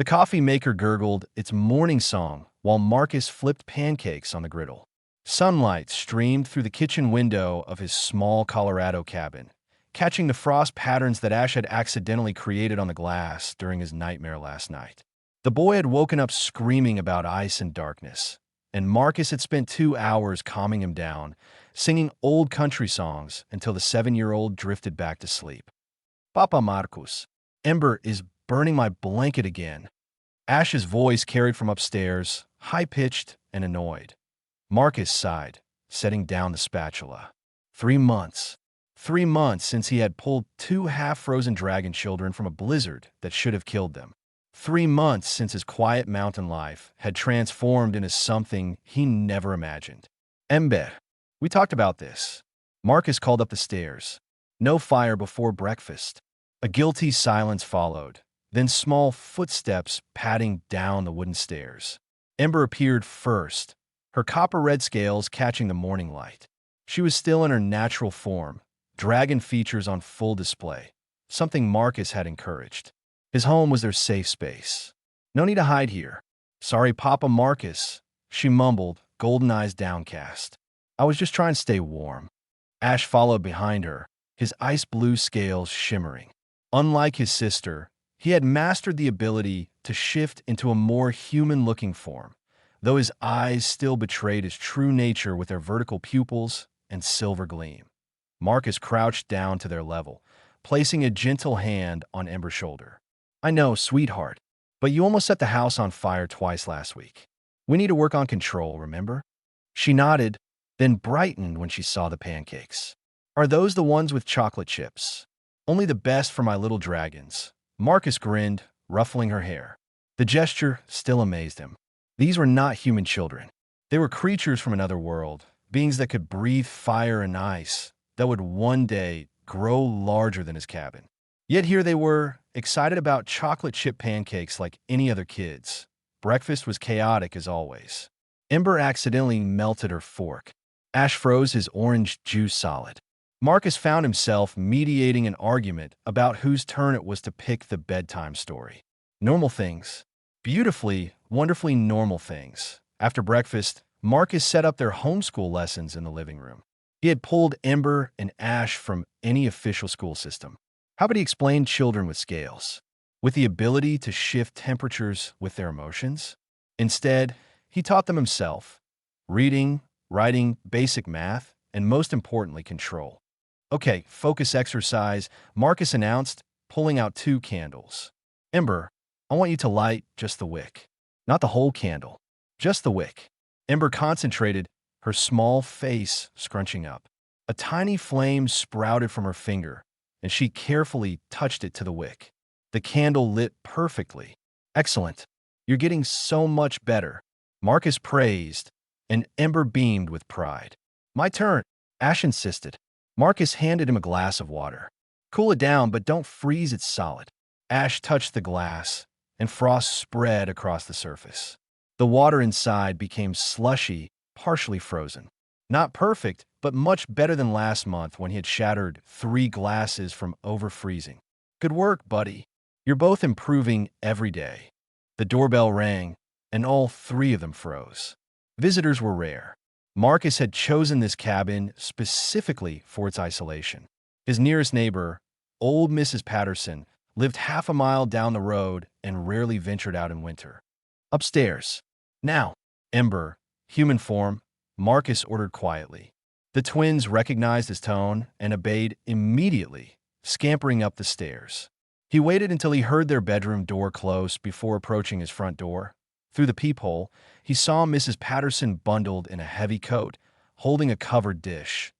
The coffee maker gurgled its morning song while Marcus flipped pancakes on the griddle. Sunlight streamed through the kitchen window of his small Colorado cabin, catching the frost patterns that Ash had accidentally created on the glass during his nightmare last night. The boy had woken up screaming about ice and darkness, and Marcus had spent 2 hours calming him down, singing old country songs until the 7-year-old drifted back to sleep. Papa Marcus, Ember is burning my blanket again. Ash's voice carried from upstairs, high-pitched and annoyed. Marcus sighed, setting down the spatula. 3 months. 3 months since he had pulled 2 half-frozen dragon children from a blizzard that should have killed them. 3 months since his quiet mountain life had transformed into something he never imagined. Ember, we talked about this. Marcus called up the stairs. No fire before breakfast. A guilty silence followed, then small footsteps padding down the wooden stairs. Ember appeared first, her copper-red scales catching the morning light. She was still in her natural form, dragon features on full display, something Marcus had encouraged. His home was their safe space. No need to hide here. Sorry, Papa Marcus, she mumbled, golden eyes downcast. I was just trying to stay warm. Ash followed behind her, his ice-blue scales shimmering. Unlike his sister, he had mastered the ability to shift into a more human-looking form, though his eyes still betrayed his true nature with their vertical pupils and silver gleam. Marcus crouched down to their level, placing a gentle hand on Ember's shoulder. I know, sweetheart, but you almost set the house on fire twice last week. We need to work on control, remember? She nodded, then brightened when she saw the pancakes. Are those the ones with chocolate chips? Only the best for my little dragons. Marcus grinned, ruffling her hair. The gesture still amazed him. These were not human children. They were creatures from another world, beings that could breathe fire and ice, that would one day grow larger than his cabin. Yet here they were, excited about chocolate chip pancakes like any other kids. Breakfast was chaotic as always. Ember accidentally melted her fork. Ash froze his orange juice solid. Marcus found himself mediating an argument about whose turn it was to pick the bedtime story. Normal things. Beautifully, wonderfully normal things. After breakfast, Marcus set up their homeschool lessons in the living room. He had pulled Ember and Ash from any official school system. How about he explain children with scales, with the ability to shift temperatures with their emotions? Instead, he taught them himself. Reading, writing, basic math, and most importantly, control. Okay, focus exercise, Marcus announced, pulling out 2 candles. Ember, I want you to light just the wick. Not the whole candle, just the wick. Ember concentrated, her small face scrunching up. A tiny flame sprouted from her finger, and she carefully touched it to the wick. The candle lit perfectly. Excellent. You're getting so much better. Marcus praised, and Ember beamed with pride. My turn, Ash insisted. Marcus handed him a glass of water. Cool it down, but don't freeze it solid. Ash touched the glass, and frost spread across the surface. The water inside became slushy, partially frozen. Not perfect, but much better than last month when he had shattered 3 glasses from over-freezing. Good work, buddy. You're both improving every day. The doorbell rang, and all 3 of them froze. Visitors were rare. Marcus had chosen this cabin specifically for its isolation. His nearest neighbor, old Mrs. Patterson, lived half a mile down the road and rarely ventured out in winter. Upstairs. Now, Ember, human form, Marcus ordered quietly. The twins recognized his tone and obeyed immediately, scampering up the stairs. He waited until he heard their bedroom door close before approaching his front door. Through the peephole, he saw Mrs. Patterson bundled in a heavy coat, holding a covered dish.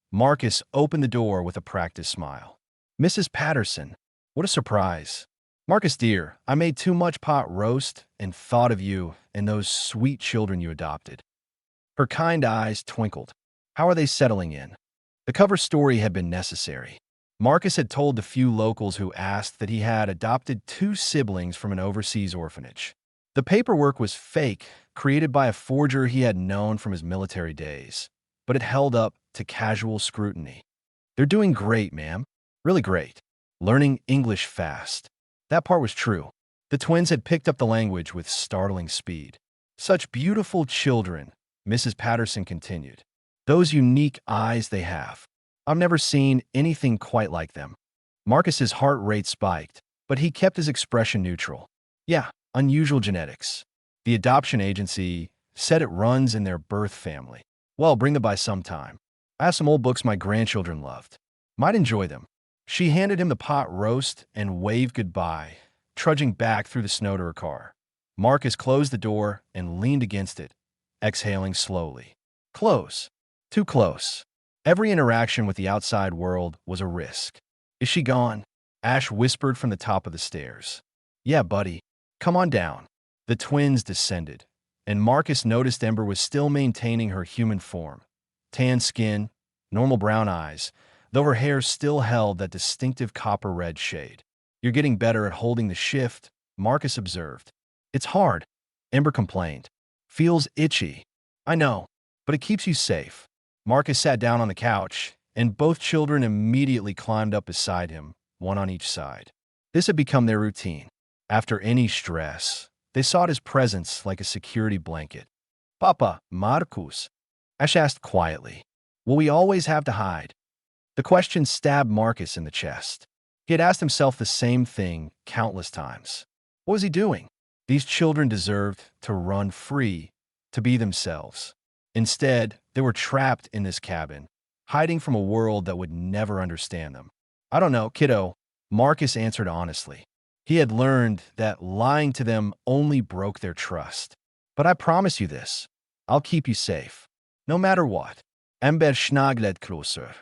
Marcus opened the door with a practiced smile. Mrs. Patterson, what a surprise. Marcus dear, I made too much pot roast and thought of you and those sweet children you adopted. Her kind eyes twinkled. How are they settling in? The cover story had been necessary. Marcus had told the few locals who asked that he had adopted 2 siblings from an overseas orphanage. The paperwork was fake, created by a forger he had known from his military days, but it held up to casual scrutiny. They're doing great, ma'am. Really great. Learning English fast. That part was true. The twins had picked up the language with startling speed. Such beautiful children, Mrs. Patterson continued. Those unique eyes they have. I've never seen anything quite like them. Marcus's heart rate spiked, but he kept his expression neutral. Yeah, unusual genetics. The adoption agency said it runs in their birth family. Well, bring them by sometime. I have some old books my grandchildren loved. Might enjoy them. She handed him the pot roast and waved goodbye, trudging back through the snow to her car. Marcus closed the door and leaned against it, exhaling slowly. Close. Too close. Every interaction with the outside world was a risk. Is she gone? Ash whispered from the top of the stairs. Yeah, buddy. Come on down. The twins descended, and Marcus noticed Ember was still maintaining her human form. Tan skin, normal brown eyes, though her hair still held that distinctive copper-red shade. You're getting better at holding the shift, Marcus observed. It's hard, Ember complained. Feels itchy. I know, but it keeps you safe. Marcus sat down on the couch, and both children immediately climbed up beside him, one on each side. This had become their routine. After any stress, they sought his presence like a security blanket. Papa, Marcus, Ash asked quietly. Will we always have to hide? The question stabbed Marcus in the chest. He had asked himself the same thing countless times. What was he doing? These children deserved to run free, to be themselves. Instead, they were trapped in this cabin, hiding from a world that would never understand them. I don't know, kiddo, Marcus answered honestly. He had learned that lying to them only broke their trust. But I promise you this, I'll keep you safe. No matter what. Ember schnaglet closer.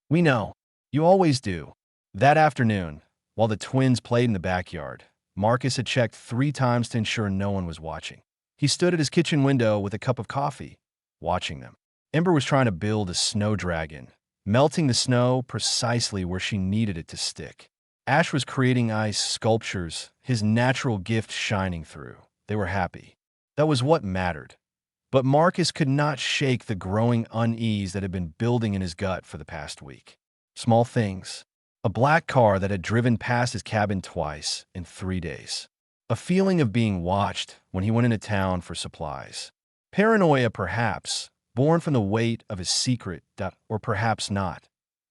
We know. You always do. That afternoon, while the twins played in the backyard, Marcus had checked 3 times to ensure no one was watching. He stood at his kitchen window with a cup of coffee, watching them. Ember was trying to build a snow dragon, melting the snow precisely where she needed it to stick. Ash was creating ice sculptures, his natural gift shining through. They were happy. That was what mattered. But Marcus could not shake the growing unease that had been building in his gut for the past week. Small things. A black car that had driven past his cabin twice in 3 days. A feeling of being watched when he went into town for supplies. Paranoia, perhaps, born from the weight of his secret, or perhaps not.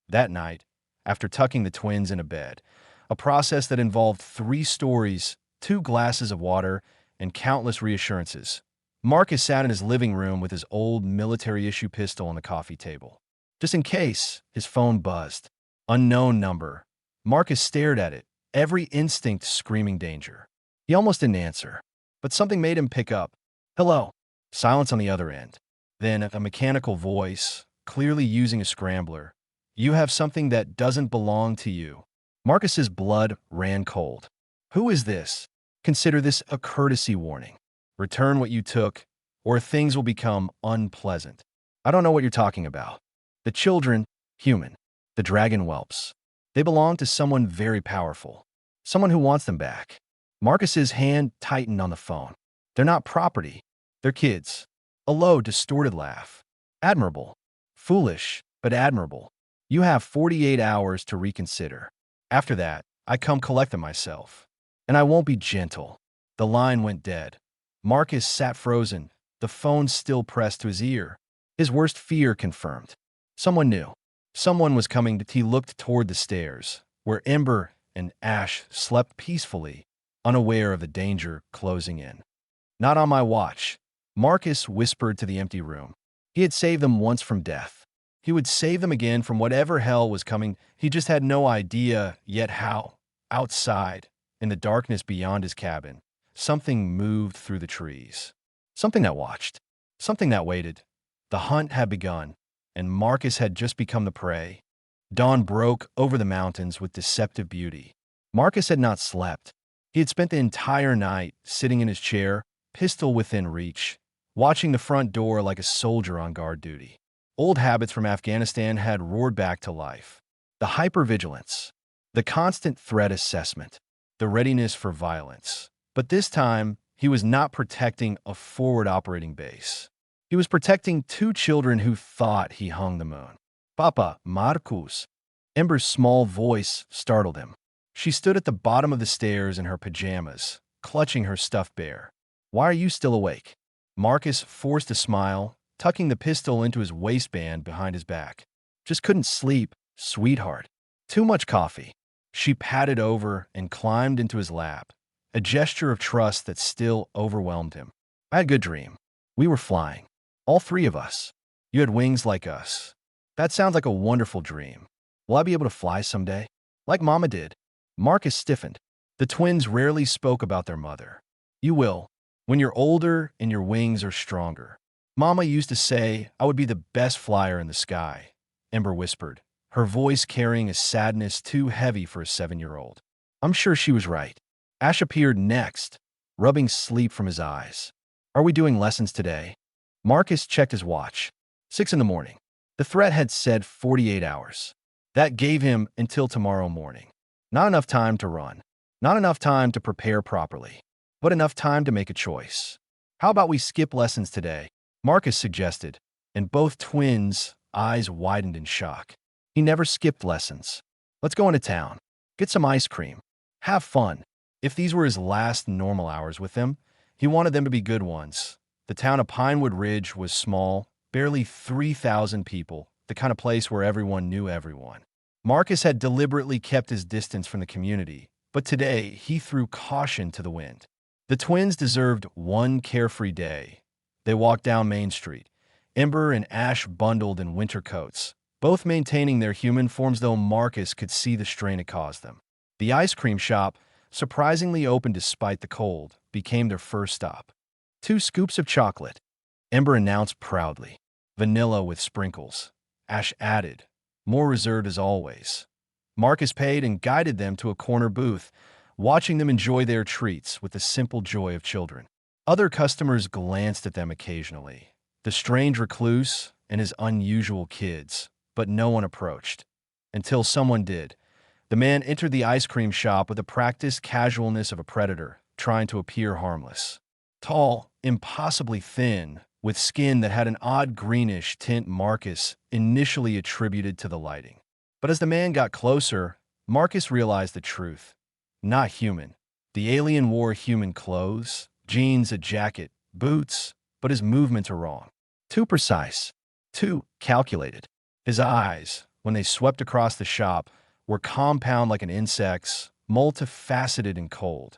That night, after tucking the twins into bed, a process that involved 3 stories, 2 glasses of water, and countless reassurances, Marcus sat in his living room with his old military-issue pistol on the coffee table. Just in case, his phone buzzed. Unknown number. Marcus stared at it, every instinct screaming danger. He almost didn't answer, but something made him pick up. Hello. Silence on the other end. Then a mechanical voice, clearly using a scrambler. You have something that doesn't belong to you. Marcus's blood ran cold. Who is this? Consider this a courtesy warning. Return what you took, or things will become unpleasant. I don't know what you're talking about. The children, human. The dragon whelps. They belong to someone very powerful. Someone who wants them back. Marcus's hand tightened on the phone. They're not property. They're kids. A low, distorted laugh. Admirable. Foolish, but admirable. You have 48 hours to reconsider. After that, I come collect them myself. And I won't be gentle. The line went dead. Marcus sat frozen, the phone still pressed to his ear. His worst fear confirmed. Someone knew. Someone was coming. He looked toward the stairs, where Ember and Ash slept peacefully, unaware of the danger closing in. Not on my watch, Marcus whispered to the empty room. He had saved them once from death. He would save them again from whatever hell was coming. He just had no idea yet how. Outside, in the darkness beyond his cabin, something moved through the trees. Something that watched. Something that waited. The hunt had begun, and Marcus had just become the prey. Dawn broke over the mountains with deceptive beauty. Marcus had not slept. He had spent the entire night sitting in his chair, pistol within reach, watching the front door like a soldier on guard duty. Old habits from Afghanistan had roared back to life. The hypervigilance, the constant threat assessment, the readiness for violence. But this time, he was not protecting a forward operating base. He was protecting 2 children who thought he hung the moon. Papa, Marcus. Ember's small voice startled him. She stood at the bottom of the stairs in her pajamas, clutching her stuffed bear. "Why are you still awake?" Marcus forced a smile, tucking the pistol into his waistband behind his back. "Just couldn't sleep, sweetheart. Too much coffee." She patted over and climbed into his lap, a gesture of trust that still overwhelmed him. "I had a good dream. We were flying. All three of us. You had wings like us." "That sounds like a wonderful dream. Will I be able to fly someday? Like Mama did?" Marcus stiffened. The twins rarely spoke about their mother. "You will, when you're older and your wings are stronger. Mama used to say I would be the best flyer in the sky," Ember whispered, her voice carrying a sadness too heavy for a 7-year-old. "I'm sure she was right." Ash appeared next, rubbing sleep from his eyes. "Are we doing lessons today?" Marcus checked his watch. 6 in the morning. The threat had said 48 hours. That gave him until tomorrow morning. Not enough time to run. Not enough time to prepare properly. But enough time to make a choice. "How about we skip lessons today?" Marcus suggested, and both twins' eyes widened in shock. He never skipped lessons. "Let's go into town. Get some ice cream. Have fun." If these were his last normal hours with them, he wanted them to be good ones. The town of Pinewood Ridge was small, barely 3,000 people, the kind of place where everyone knew everyone. Marcus had deliberately kept his distance from the community, but today he threw caution to the wind. The twins deserved one carefree day. They walked down Main Street, Ember and Ash bundled in winter coats, both maintaining their human forms though Marcus could see the strain it caused them. The ice cream shop, surprisingly open despite the cold, became their first stop. 2 scoops of chocolate, Ember announced proudly. "Vanilla with sprinkles," Ash added, more reserved as always. Marcus paid and guided them to a corner booth, watching them enjoy their treats with the simple joy of children. Other customers glanced at them occasionally, the strange recluse and his unusual kids, but no one approached. Until someone did. The man entered the ice cream shop with the practiced casualness of a predator, trying to appear harmless. Tall, impossibly thin, with skin that had an odd greenish tint Marcus initially attributed to the lighting. But as the man got closer, Marcus realized the truth. Not human. The alien wore human clothes, jeans, a jacket, boots, but his movements are wrong. Too precise. Too calculated. His eyes, when they swept across the shop, were compound like an insect's, multifaceted and cold.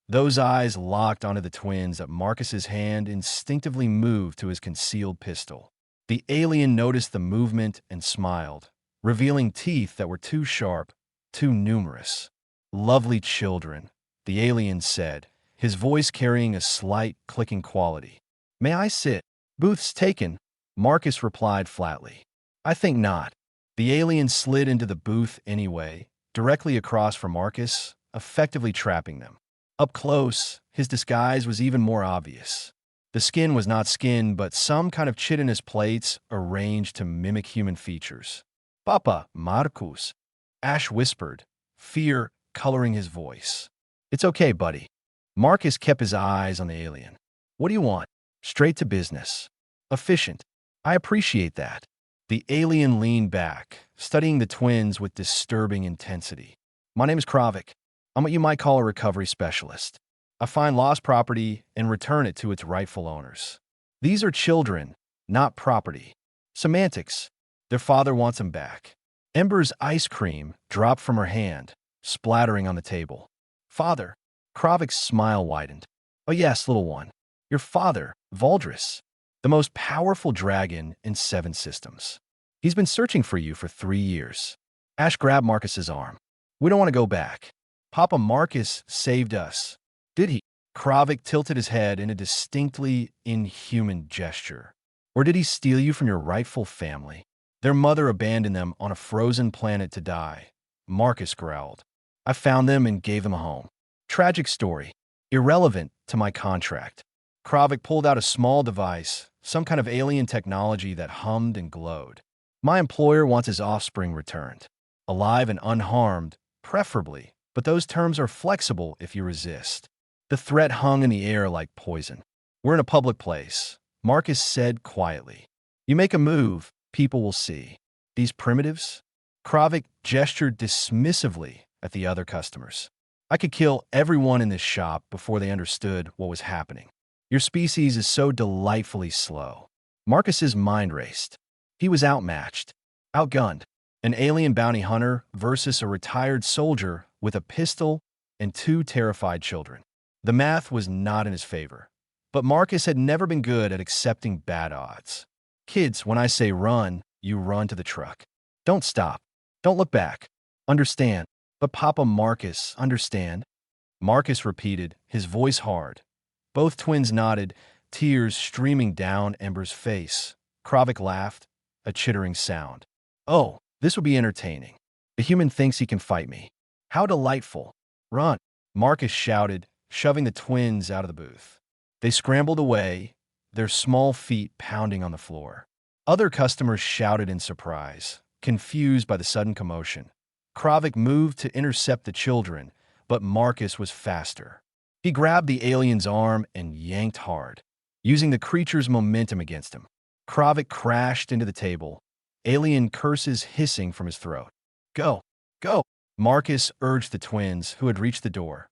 Those eyes locked onto the twins that Marcus's hand instinctively moved to his concealed pistol. The alien noticed the movement and smiled, revealing teeth that were too sharp, too numerous. "Lovely children," the alien said, his voice carrying a slight clicking quality. "May I sit?" "Booth's taken," Marcus replied flatly. "I think not." The alien slid into the booth anyway, directly across from Marcus, effectively trapping them. Up close, his disguise was even more obvious. The skin was not skin, but some kind of chitinous plates arranged to mimic human features. "Papa, Marcus," Ash whispered, fear coloring his voice. "It's okay, buddy." Marcus kept his eyes on the alien. "What do you want?" "Straight to business. Efficient." "I appreciate that." The alien leaned back, studying the twins with disturbing intensity. "My name is Kravik. I'm what you might call a recovery specialist. I find lost property and return it to its rightful owners. These are children, not property." "Semantics. Their father wants them back." Ember's ice cream dropped from her hand, splattering on the table. "Father?" Kravik's smile widened. "Oh yes, little one. Your father, Valdris, the most powerful dragon in 7 systems. He's been searching for you for 3 years." Ash grabbed Marcus's arm. "We don't want to go back. Papa Marcus saved us." "Did he?" Kravik tilted his head in a distinctly inhuman gesture. "Or did he steal you from your rightful family?" "Their mother abandoned them on a frozen planet to die," Marcus growled. "I found them and gave them a home. Tragic story. Irrelevant to my contract." Kravik pulled out a small device, some kind of alien technology that hummed and glowed. "My employer wants his offspring returned. Alive and unharmed, preferably, but those terms are flexible if you resist." The threat hung in the air like poison. "We're in a public place," Marcus said quietly. "You make a move, people will see. These primitives?" Kravik gestured dismissively at the other customers. I could kill everyone in this shop before they understood what was happening. Your species is so delightfully slow. Marcus's mind raced. He was outmatched, outgunned. An alien bounty hunter versus a retired soldier with a pistol and two terrified children. The math was not in his favor. But Marcus had never been good at accepting bad odds. Kids, when I say run, you run to the truck. Don't stop. Don't look back. Understand. But Papa Marcus, understand? Marcus repeated, his voice hard. Both twins nodded, tears streaming down Ember's face. Kravik laughed, a chittering sound. Oh, this will be entertaining. The human thinks he can fight me. How delightful. Run, Marcus shouted, shoving the twins out of the booth. They scrambled away, their small feet pounding on the floor. Other customers shouted in surprise, confused by the sudden commotion. Kravik moved to intercept the children, but Marcus was faster. He grabbed the alien's arm and yanked hard, using the creature's momentum against him. Kravik crashed into the table, alien curses hissing from his throat. Go, go, Marcus urged the twins, who had reached the door.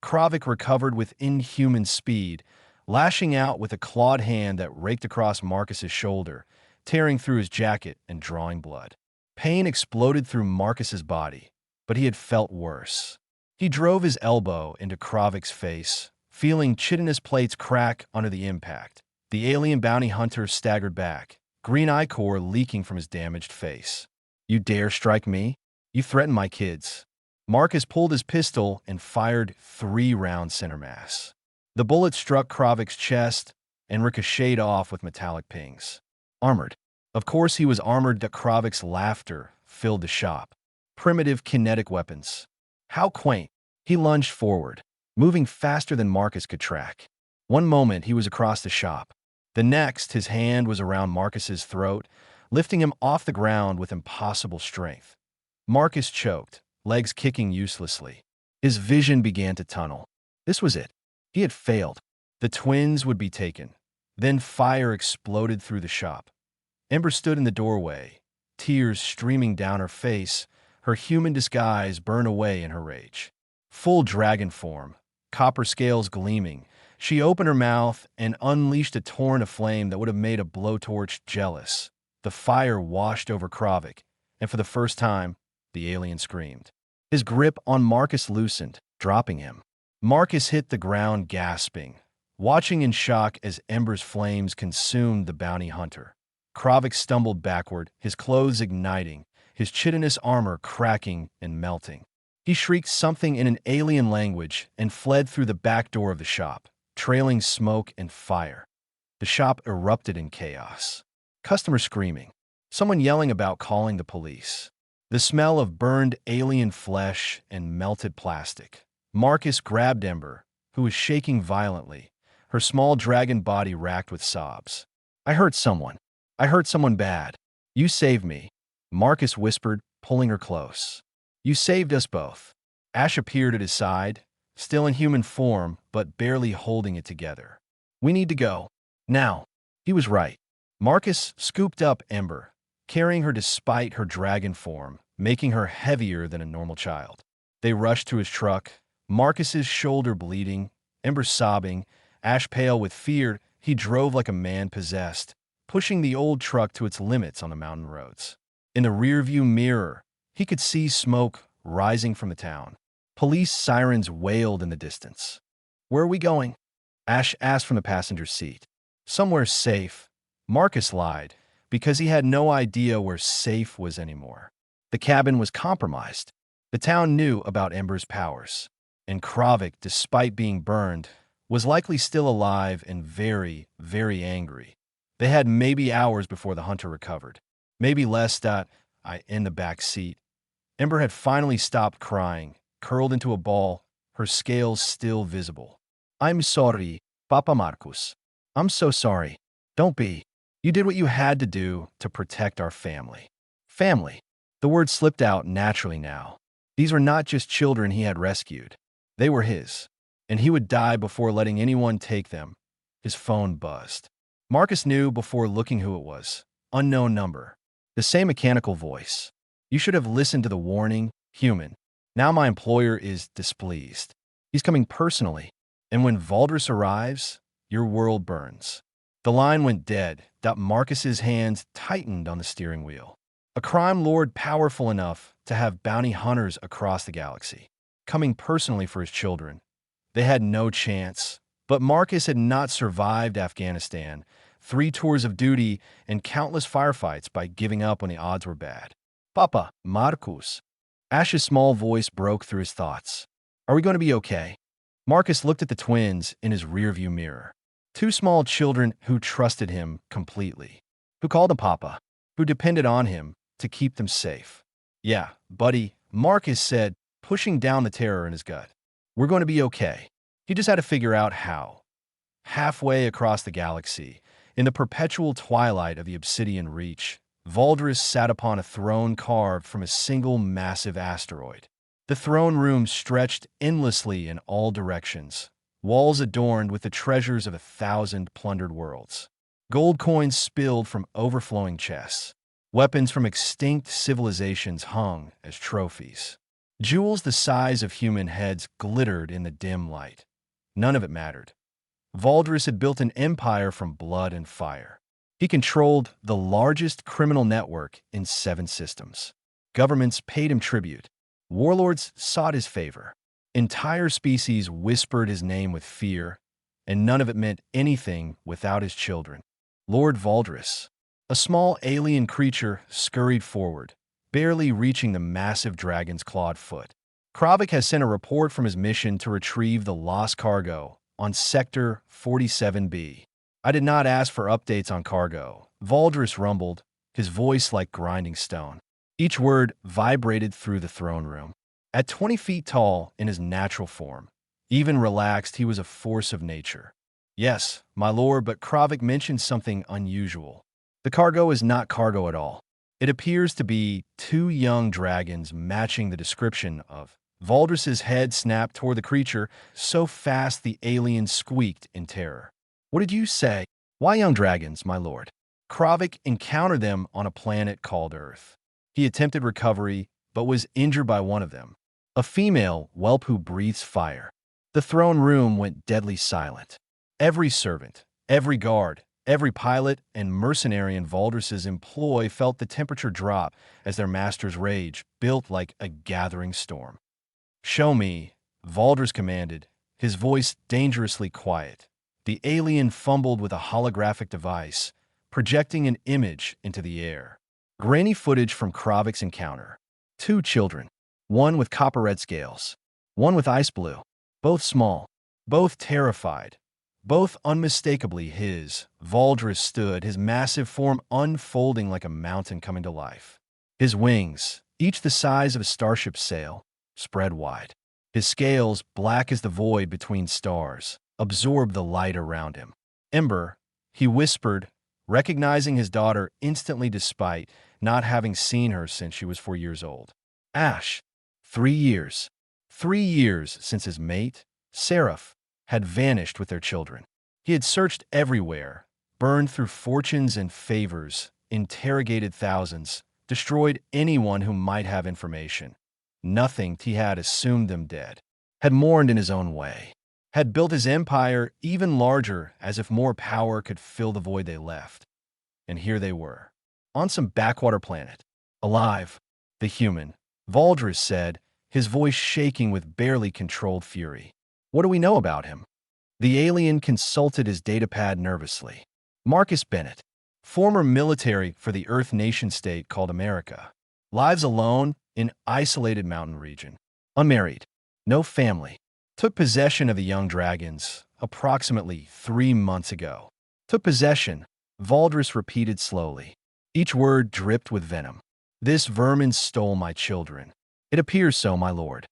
Kravik recovered with inhuman speed, lashing out with a clawed hand that raked across Marcus's shoulder, tearing through his jacket and drawing blood. Pain exploded through Marcus's body, but he had felt worse. He drove his elbow into Kravik's face, feeling chitinous plates crack under the impact. The alien bounty hunter staggered back, green ichor leaking from his damaged face. You dare strike me? You threaten my kids. Marcus pulled his pistol and fired 3 rounds center mass. The bullet struck Kravik's chest and ricocheted off with metallic pings. Armored. Of course he was armored. That Kravik's laughter filled the shop. Primitive kinetic weapons. How quaint. He lunged forward, moving faster than Marcus could track. One moment he was across the shop. The next, his hand was around Marcus's throat, lifting him off the ground with impossible strength. Marcus choked, legs kicking uselessly. His vision began to tunnel. This was it. He had failed. The twins would be taken. Then fire exploded through the shop. Ember stood in the doorway, tears streaming down her face, her human disguise burned away in her rage. Full dragon form, copper scales gleaming, she opened her mouth and unleashed a torrent of flame that would have made a blowtorch jealous. The fire washed over Kravik, and for the first time, the alien screamed. His grip on Marcus loosened, dropping him. Marcus hit the ground gasping, watching in shock as Ember's flames consumed the bounty hunter. Kravik stumbled backward, his clothes igniting, his chitinous armor cracking and melting. He shrieked something in an alien language and fled through the back door of the shop, trailing smoke and fire. The shop erupted in chaos. Customers screaming, someone yelling about calling the police. The smell of burned alien flesh and melted plastic. Marcus grabbed Ember, who was shaking violently, her small dragon body racked with sobs. I hurt someone. I hurt someone bad. You saved me, Marcus whispered, pulling her close. You saved us both. Ash appeared at his side, still in human form, but barely holding it together. We need to go. Now. He was right. Marcus scooped up Ember, carrying her despite her dragon form, making her heavier than a normal child. They rushed to his truck, Marcus's shoulder bleeding, Ember sobbing, Ash pale with fear. He drove like a man possessed, pushing the old truck to its limits on the mountain roads. In the rearview mirror, he could see smoke rising from the town. Police sirens wailed in the distance. Where are we going? Ash asked from the passenger seat. Somewhere safe. Marcus lied, because he had no idea where safe was anymore. The cabin was compromised. The town knew about Ember's powers, and Kravik, despite being burned, was likely still alive and very, very angry. They had maybe hours before the hunter recovered. Maybe less. In the back seat. Ember had finally stopped crying, curled into a ball, her scales still visible. I'm sorry, Papa Marcus. I'm so sorry. Don't be. You did what you had to do to protect our family. Family. The word slipped out naturally now. These were not just children he had rescued. They were his, and he would die before letting anyone take them. His phone buzzed. Marcus knew before looking who it was. Unknown number. The same mechanical voice. You should have listened to the warning, human. Now my employer is displeased. He's coming personally. And when Valdris arrives, your world burns. The line went dead. Marcus's hands tightened on the steering wheel. A crime lord powerful enough to have bounty hunters across the galaxy, coming personally for his children. They had no chance. But Marcus had not survived Afghanistan, 3 tours of duty, and countless firefights by giving up when the odds were bad. Papa, Marcus. Ash's small voice broke through his thoughts. Are we going to be okay? Marcus looked at the twins in his rearview mirror. 2 small children who trusted him completely, who called him Papa, who depended on him to keep them safe. Yeah, buddy, Marcus said, pushing down the terror in his gut. We're going to be okay. He just had to figure out how. Halfway across the galaxy, in the perpetual twilight of the Obsidian Reach, Valdris sat upon a throne carved from a single massive asteroid. The throne room stretched endlessly in all directions, walls adorned with the treasures of 1,000 plundered worlds. Gold coins spilled from overflowing chests. Weapons from extinct civilizations hung as trophies. Jewels the size of human heads glittered in the dim light. None of it mattered. Valdris had built an empire from blood and fire. He controlled the largest criminal network in 7 systems. Governments paid him tribute. Warlords sought his favor. Entire species whispered his name with fear, and none of it meant anything without his children. Lord Valdris, a small alien creature, scurried forward, barely reaching the massive dragon's clawed foot. Kravik has sent a report from his mission to retrieve the lost cargo on Sector 47B. I did not ask for updates on cargo, Valdris rumbled, his voice like grinding stone. Each word vibrated through the throne room. At 20 feet tall in his natural form, even relaxed, he was a force of nature. Yes, my lord, but Kravik mentioned something unusual. The cargo is not cargo at all. It appears to be 2 young dragons matching the description of. Valdris's head snapped toward the creature, so fast the alien squeaked in terror. What did you say? Why young dragons, my lord? Kravik encountered them on a planet called Earth. He attempted recovery, but was injured by one of them, a female whelp who breathes fire. The throne room went deadly silent. Every servant, every guard, every pilot and mercenary in Valdris's employ felt the temperature drop as their master's rage built like a gathering storm. Show me, Valdris commanded, his voice dangerously quiet. The alien fumbled with a holographic device, projecting an image into the air. Grainy footage from Kravik's encounter. 2 children, one with copper red scales, one with ice blue, both small, both terrified, both unmistakably his. Valdris stood, his massive form unfolding like a mountain coming to life. His wings, each the size of a starship's sail, spread wide. His scales, black as the void between stars, absorbed the light around him. Ember, he whispered, recognizing his daughter instantly despite not having seen her since she was 4 years old. Ash, 3 years. 3 years since his mate, Seraph, had vanished with their children. He had searched everywhere, burned through fortunes and favors, interrogated thousands, destroyed anyone who might have information. Nothing. He had assumed them dead, had mourned in his own way, had built his empire even larger as if more power could fill the void they left. And here they were, on some backwater planet, alive, the human, Valdris said, his voice shaking with barely controlled fury. What do we know about him? The alien consulted his datapad nervously. Marcus Bennett, former military for the Earth nation-state called America. Lives alone in isolated mountain region. Unmarried. No family. Took possession of the young dragons approximately 3 months ago. Took possession, Valdris repeated slowly. Each word dripped with venom. This vermin stole my children. It appears so, my lord.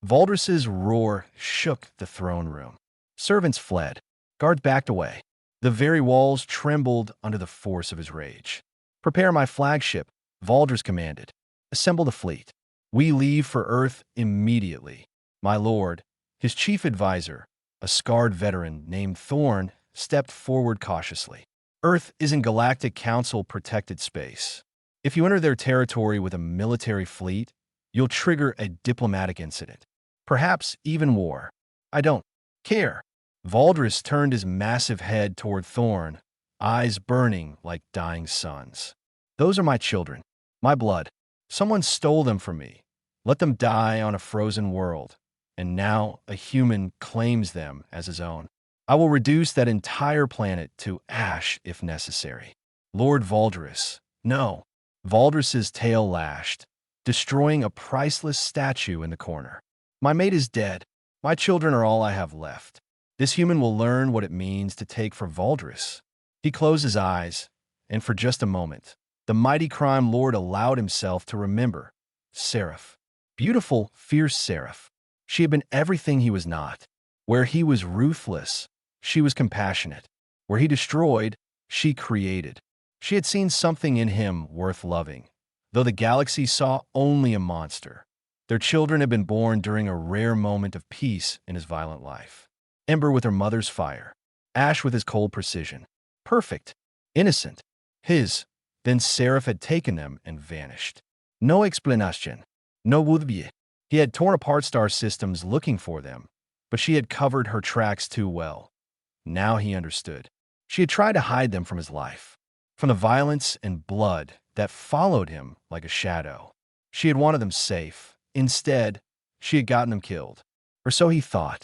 Valdris's roar shook the throne room. Servants fled. Guards backed away. The very walls trembled under the force of his rage. Prepare my flagship, Valdris commanded. Assemble the fleet. We leave for Earth immediately. My lord, his chief advisor, a scarred veteran named Thorn, stepped forward cautiously. Earth is in Galactic Council protected space. If you enter their territory with a military fleet, You'll trigger a diplomatic incident. Perhaps even war. I don't care. Valdris turned his massive head toward Thorn, eyes burning like dying suns. Those are my children. My blood. Someone stole them from me. Let them die on a frozen world. And now a human claims them as his own. I will reduce that entire planet to ash if necessary. Lord Valdris. No. Valdris's tail lashed, destroying a priceless statue in the corner. My mate is dead. My children are all I have left. This human will learn what it means to take for Valdris. He closed his eyes, and for just a moment, the mighty crime lord allowed himself to remember Seraph. Beautiful, fierce Seraph. She had been everything he was not. Where he was ruthless, she was compassionate. Where he destroyed, she created. She had seen something in him worth loving, though the galaxy saw only a monster. Their children had been born during a rare moment of peace in his violent life. Ember with her mother's fire, Ash with his cold precision. Perfect, innocent, his. Then Seraph had taken them and vanished. No explanation. No would-be. He had torn apart star systems looking for them, but she had covered her tracks too well. Now he understood. She had tried to hide them from his life, from the violence and blood that followed him like a shadow. She had wanted them safe. Instead, she had gotten them killed. Or so he thought.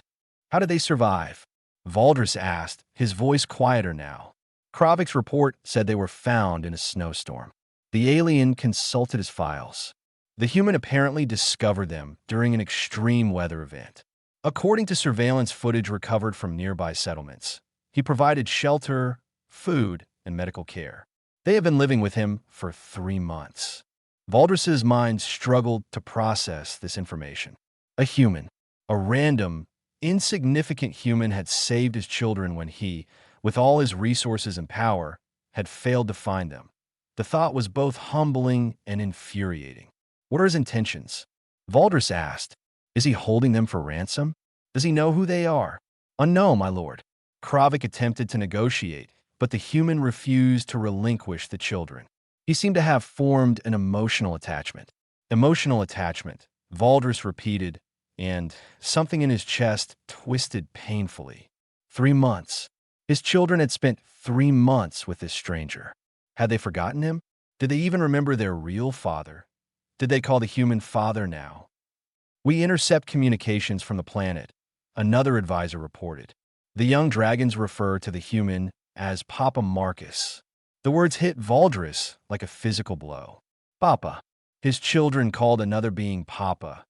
How did they survive? Valdris asked, his voice quieter now. Kravik's report said they were found in a snowstorm. The alien consulted his files. The human apparently discovered them during an extreme weather event. According to surveillance footage recovered from nearby settlements, he provided shelter, food, and medical care. They have been living with him for 3 months. Valdris's mind struggled to process this information. A human, a random, insignificant human had saved his children when he, with all his resources and power, had failed to find them. The thought was both humbling and infuriating. What are his intentions? Valdris asked. Is he holding them for ransom? Does he know who they are? Unknown, my lord. Kravik attempted to negotiate, but the human refused to relinquish the children. He seemed to have formed an emotional attachment. Emotional attachment, Valdris repeated, and something in his chest twisted painfully. 3 months. His children had spent 3 months with this stranger. Had they forgotten him? Did they even remember their real father? Did they call the human father now? We intercept communications from the planet, another advisor reported. The young dragons refer to the human as Papa Marcus. The words hit Valdris like a physical blow. Papa. His children called another being Papa.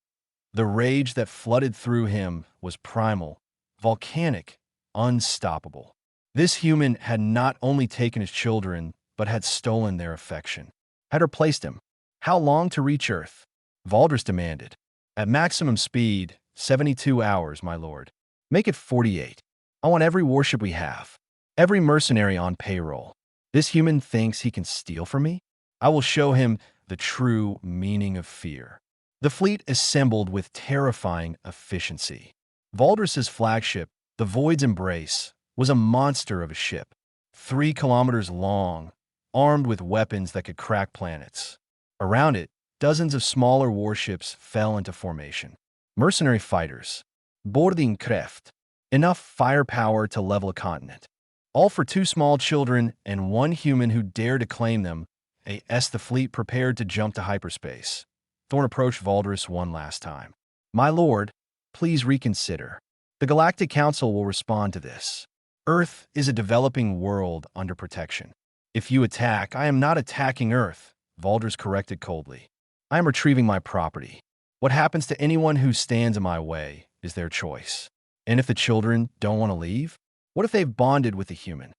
The rage that flooded through him was primal, volcanic, unstoppable. This human had not only taken his children, but had stolen their affection. Had replaced him. How long to reach Earth? Valdris demanded. At maximum speed, 72 hours, my lord. Make it 48. I want every warship we have. Every mercenary on payroll. This human thinks he can steal from me? I will show him the true meaning of fear. The fleet assembled with terrifying efficiency. Valdris's flagship, the Void's Embrace, was a monster of a ship, 3 kilometers long, armed with weapons that could crack planets. Around it, dozens of smaller warships fell into formation. Mercenary fighters, Boardingkraft, enough firepower to level a continent. All for 2 small children and 1 human who dared to claim them. The fleet prepared to jump to hyperspace. Thorn approached Valdris one last time. My lord, please reconsider. The Galactic Council will respond to this. Earth is a developing world under protection. If you attack, I am not attacking Earth, Valdris corrected coldly. I am retrieving my property. What happens to anyone who stands in my way is their choice. And if the children don't want to leave? What if they've bonded with a human?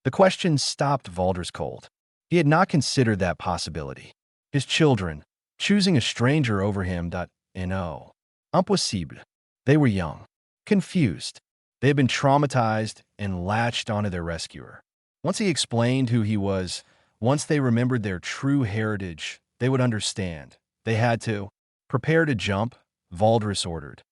The question stopped Valdris cold. He had not considered that possibility. His children, choosing a stranger over him, no. Impossible. They were young, confused. They had been traumatized and latched onto their rescuer. Once he explained who he was, once they remembered their true heritage, they would understand. They had to. Prepare to jump, Valdris ordered.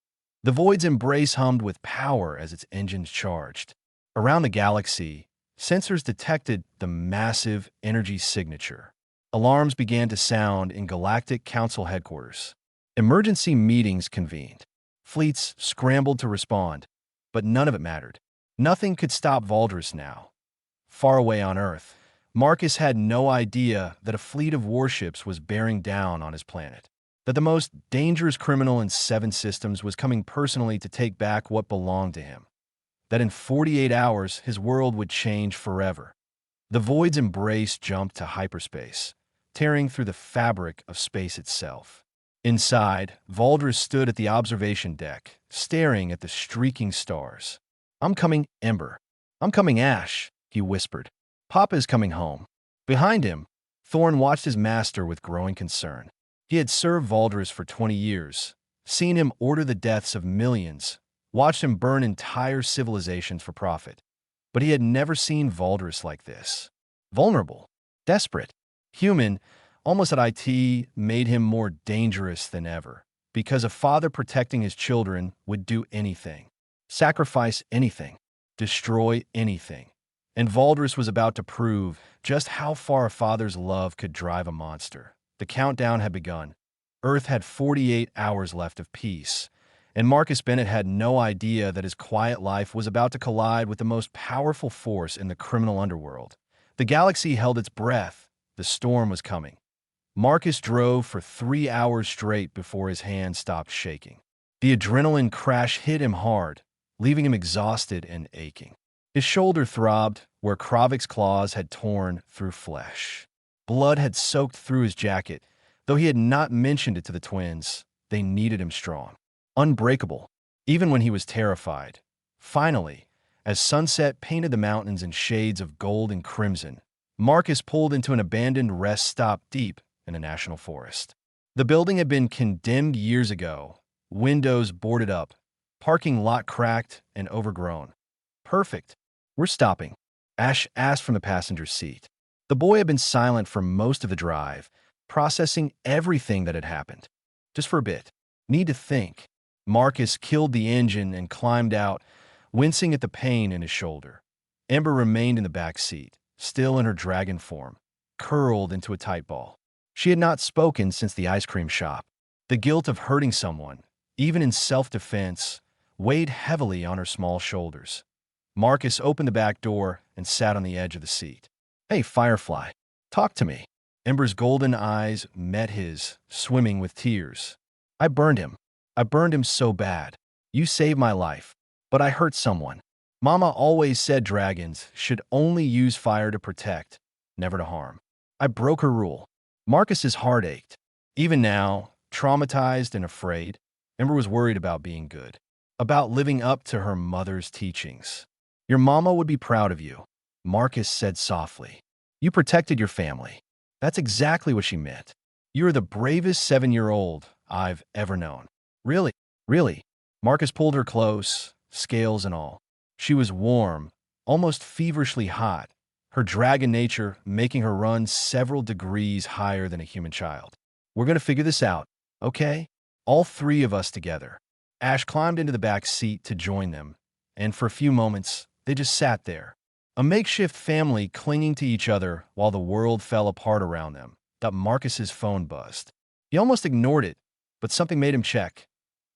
The Void's Embrace hummed with power as its engines charged. Around the galaxy, sensors detected the massive energy signature. Alarms began to sound in Galactic Council headquarters. Emergency meetings convened. Fleets scrambled to respond, but none of it mattered. Nothing could stop Valdris now. Far away on Earth, Marcus had no idea that a fleet of warships was bearing down on his planet, that the most dangerous criminal in 7 systems was coming personally to take back what belonged to him, that in 48 hours his world would change forever. The void's embrace jumped to hyperspace, tearing through the fabric of space itself. Inside, Valdris stood at the observation deck, staring at the streaking stars. "I'm coming, Ember. I'm coming, Ash," he whispered. "Papa's coming home." Behind him, Thorn watched his master with growing concern. He had served Valdris for 20 years, seen him order the deaths of millions, watched him burn entire civilizations for profit. But he had never seen Valdris like this. Vulnerable, desperate, human, almost at IT made him more dangerous than ever, because a father protecting his children would do anything, sacrifice anything, destroy anything. And Valdris was about to prove just how far a father's love could drive a monster. The countdown had begun. Earth had 48 hours left of peace, and Marcus Bennett had no idea that his quiet life was about to collide with the most powerful force in the criminal underworld. The galaxy held its breath. The storm was coming. Marcus drove for 3 hours straight before his hand stopped shaking. The adrenaline crash hit him hard, leaving him exhausted and aching. His shoulder throbbed where Kravik's claws had torn through flesh. Blood had soaked through his jacket. Though he had not mentioned it to the twins, they needed him strong, unbreakable, even when he was terrified. Finally, as sunset painted the mountains in shades of gold and crimson, Marcus pulled into an abandoned rest stop deep in a national forest. The building had been condemned years ago, windows boarded up, parking lot cracked and overgrown. "Perfect. We're stopping," Ash asked from the passenger seat. The boy had been silent for most of the drive, processing everything that had happened. "Just for a bit. Need to think." Marcus killed the engine and climbed out, wincing at the pain in his shoulder. Ember remained in the back seat, still in her dragon form, curled into a tight ball. She had not spoken since the ice cream shop. The guilt of hurting someone, even in self-defense, weighed heavily on her small shoulders. Marcus opened the back door and sat on the edge of the seat. "Hey, Firefly, talk to me." Ember's golden eyes met his, swimming with tears. "I burned him. I burned him so bad. You saved my life. But I hurt someone. Mama always said dragons should only use fire to protect, never to harm. I broke her rule." Marcus's heart ached. Even now, traumatized and afraid, Ember was worried about being good, about living up to her mother's teachings. "Your mama would be proud of you," Marcus said softly. "You protected your family. That's exactly what she meant. You're the bravest 7-year-old I've ever known." "Really? Really?" Marcus pulled her close, scales and all. She was warm, almost feverishly hot, her dragon nature making her run several degrees higher than a human child. "We're going to figure this out, okay? All 3 of us together." Ash climbed into the back seat to join them, and for a few moments, they just sat there, a makeshift family clinging to each other while the world fell apart around them. That Marcus's phone buzzed. He almost ignored it, but something made him check.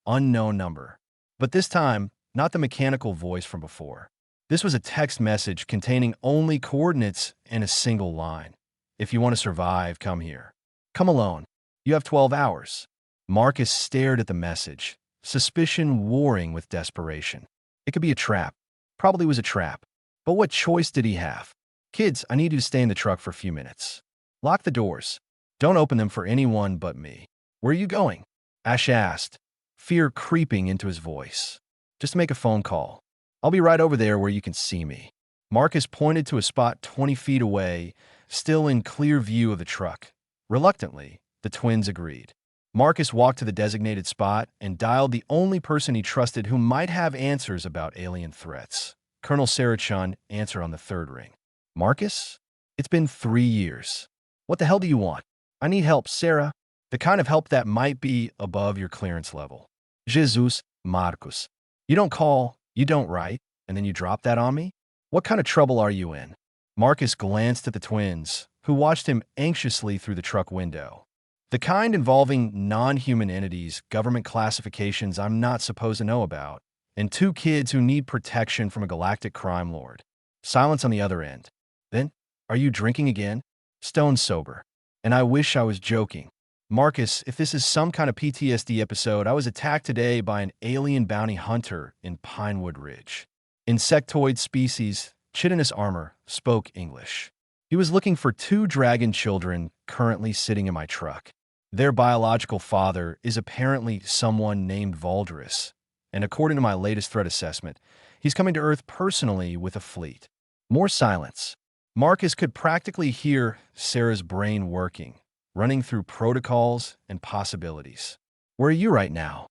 Unknown number. But this time, not the mechanical voice from before. This was a text message containing only coordinates and a single line. "If you want to survive, come here. Come alone. You have 12 hours." Marcus stared at the message, suspicion warring with desperation. It could be a trap. Probably was a trap. But what choice did he have? "Kids, I need you to stay in the truck for a few minutes. Lock the doors. Don't open them for anyone but me." "Where are you going?" Ash asked, fear creeping into his voice. "Just make a phone call. I'll be right over there where you can see me." Marcus pointed to a spot 20 feet away, still in clear view of the truck. Reluctantly, the twins agreed. Marcus walked to the designated spot and dialed the only person he trusted who might have answers about alien threats. Colonel Sarah Chun answered on the 3rd ring. "Marcus? It's been 3 years. What the hell do you want?" "I need help, Sarah. The kind of help that might be above your clearance level." "Jesus, Marcus. You don't call, you don't write, and then you drop that on me? What kind of trouble are you in?" Marcus glanced at the twins, who watched him anxiously through the truck window. The kind involving non-human entities, government classifications I'm not supposed to know about, and two kids who need protection from a galactic crime lord. Silence on the other end. Then, are you drinking again? Stone sober. And I wish I was joking. Marcus, if this is some kind of PTSD episode, I was attacked today by an alien bounty hunter in Pinewood Ridge. Insectoid species, chitinous armor, spoke English. He was looking for two dragon children currently sitting in my truck. Their biological father is apparently someone named Valdris, and according to my latest threat assessment, he's coming to Earth personally with a fleet. More silence. Marcus could practically hear Sarah's brain working, running through protocols and possibilities. Where are you right now?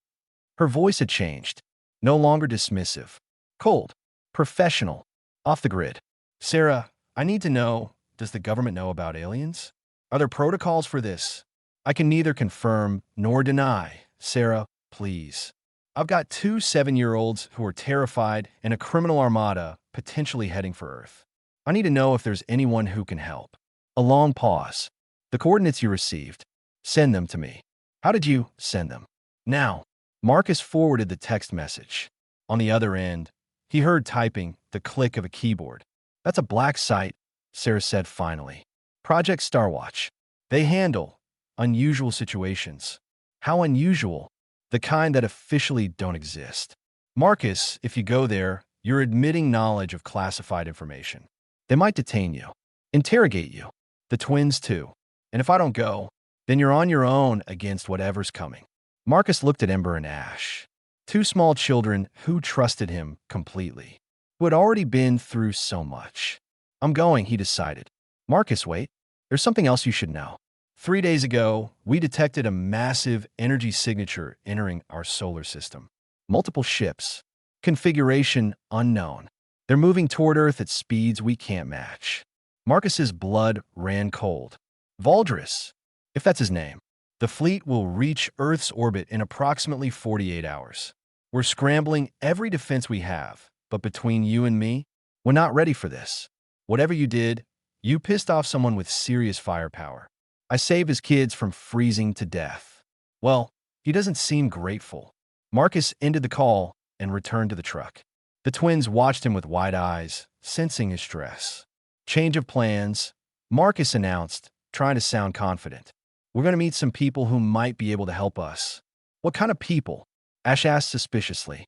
Her voice had changed, no longer dismissive. Cold. Professional. Off the grid. Sarah, I need to know, does the government know about aliens? Are there protocols for this? I can neither confirm nor deny. Sarah, please. I've got two 7-year-olds who are terrified and a criminal armada potentially heading for Earth. I need to know if there's anyone who can help. A long pause. The coordinates you received. Send them to me. How did you send them? Now. Marcus forwarded the text message. On the other end, he heard typing, the click of a keyboard. That's a black site, Sarah said finally. Project Starwatch. They handle unusual situations. How unusual? The kind that officially don't exist. Marcus, if you go there, you're admitting knowledge of classified information. They might detain you, interrogate you, the twins too. And if I don't go, then you're on your own against whatever's coming. Marcus looked at Ember and Ash, two small children who trusted him completely, who had already been through so much. I'm going, he decided. Marcus, wait. There's something else you should know. 3 days ago, we detected a massive energy signature entering our solar system. Multiple ships. Configuration unknown. They're moving toward Earth at speeds we can't match. Marcus's blood ran cold. Valdris, if that's his name. The fleet will reach Earth's orbit in approximately 48 hours. We're scrambling every defense we have, but between you and me, we're not ready for this. Whatever you did, you pissed off someone with serious firepower. I saved his kids from freezing to death. Well, he doesn't seem grateful. Marcus ended the call and returned to the truck. The twins watched him with wide eyes, sensing his stress. Change of plans, Marcus announced, trying to sound confident. We're going to meet some people who might be able to help us. What kind of people? Ash asked suspiciously.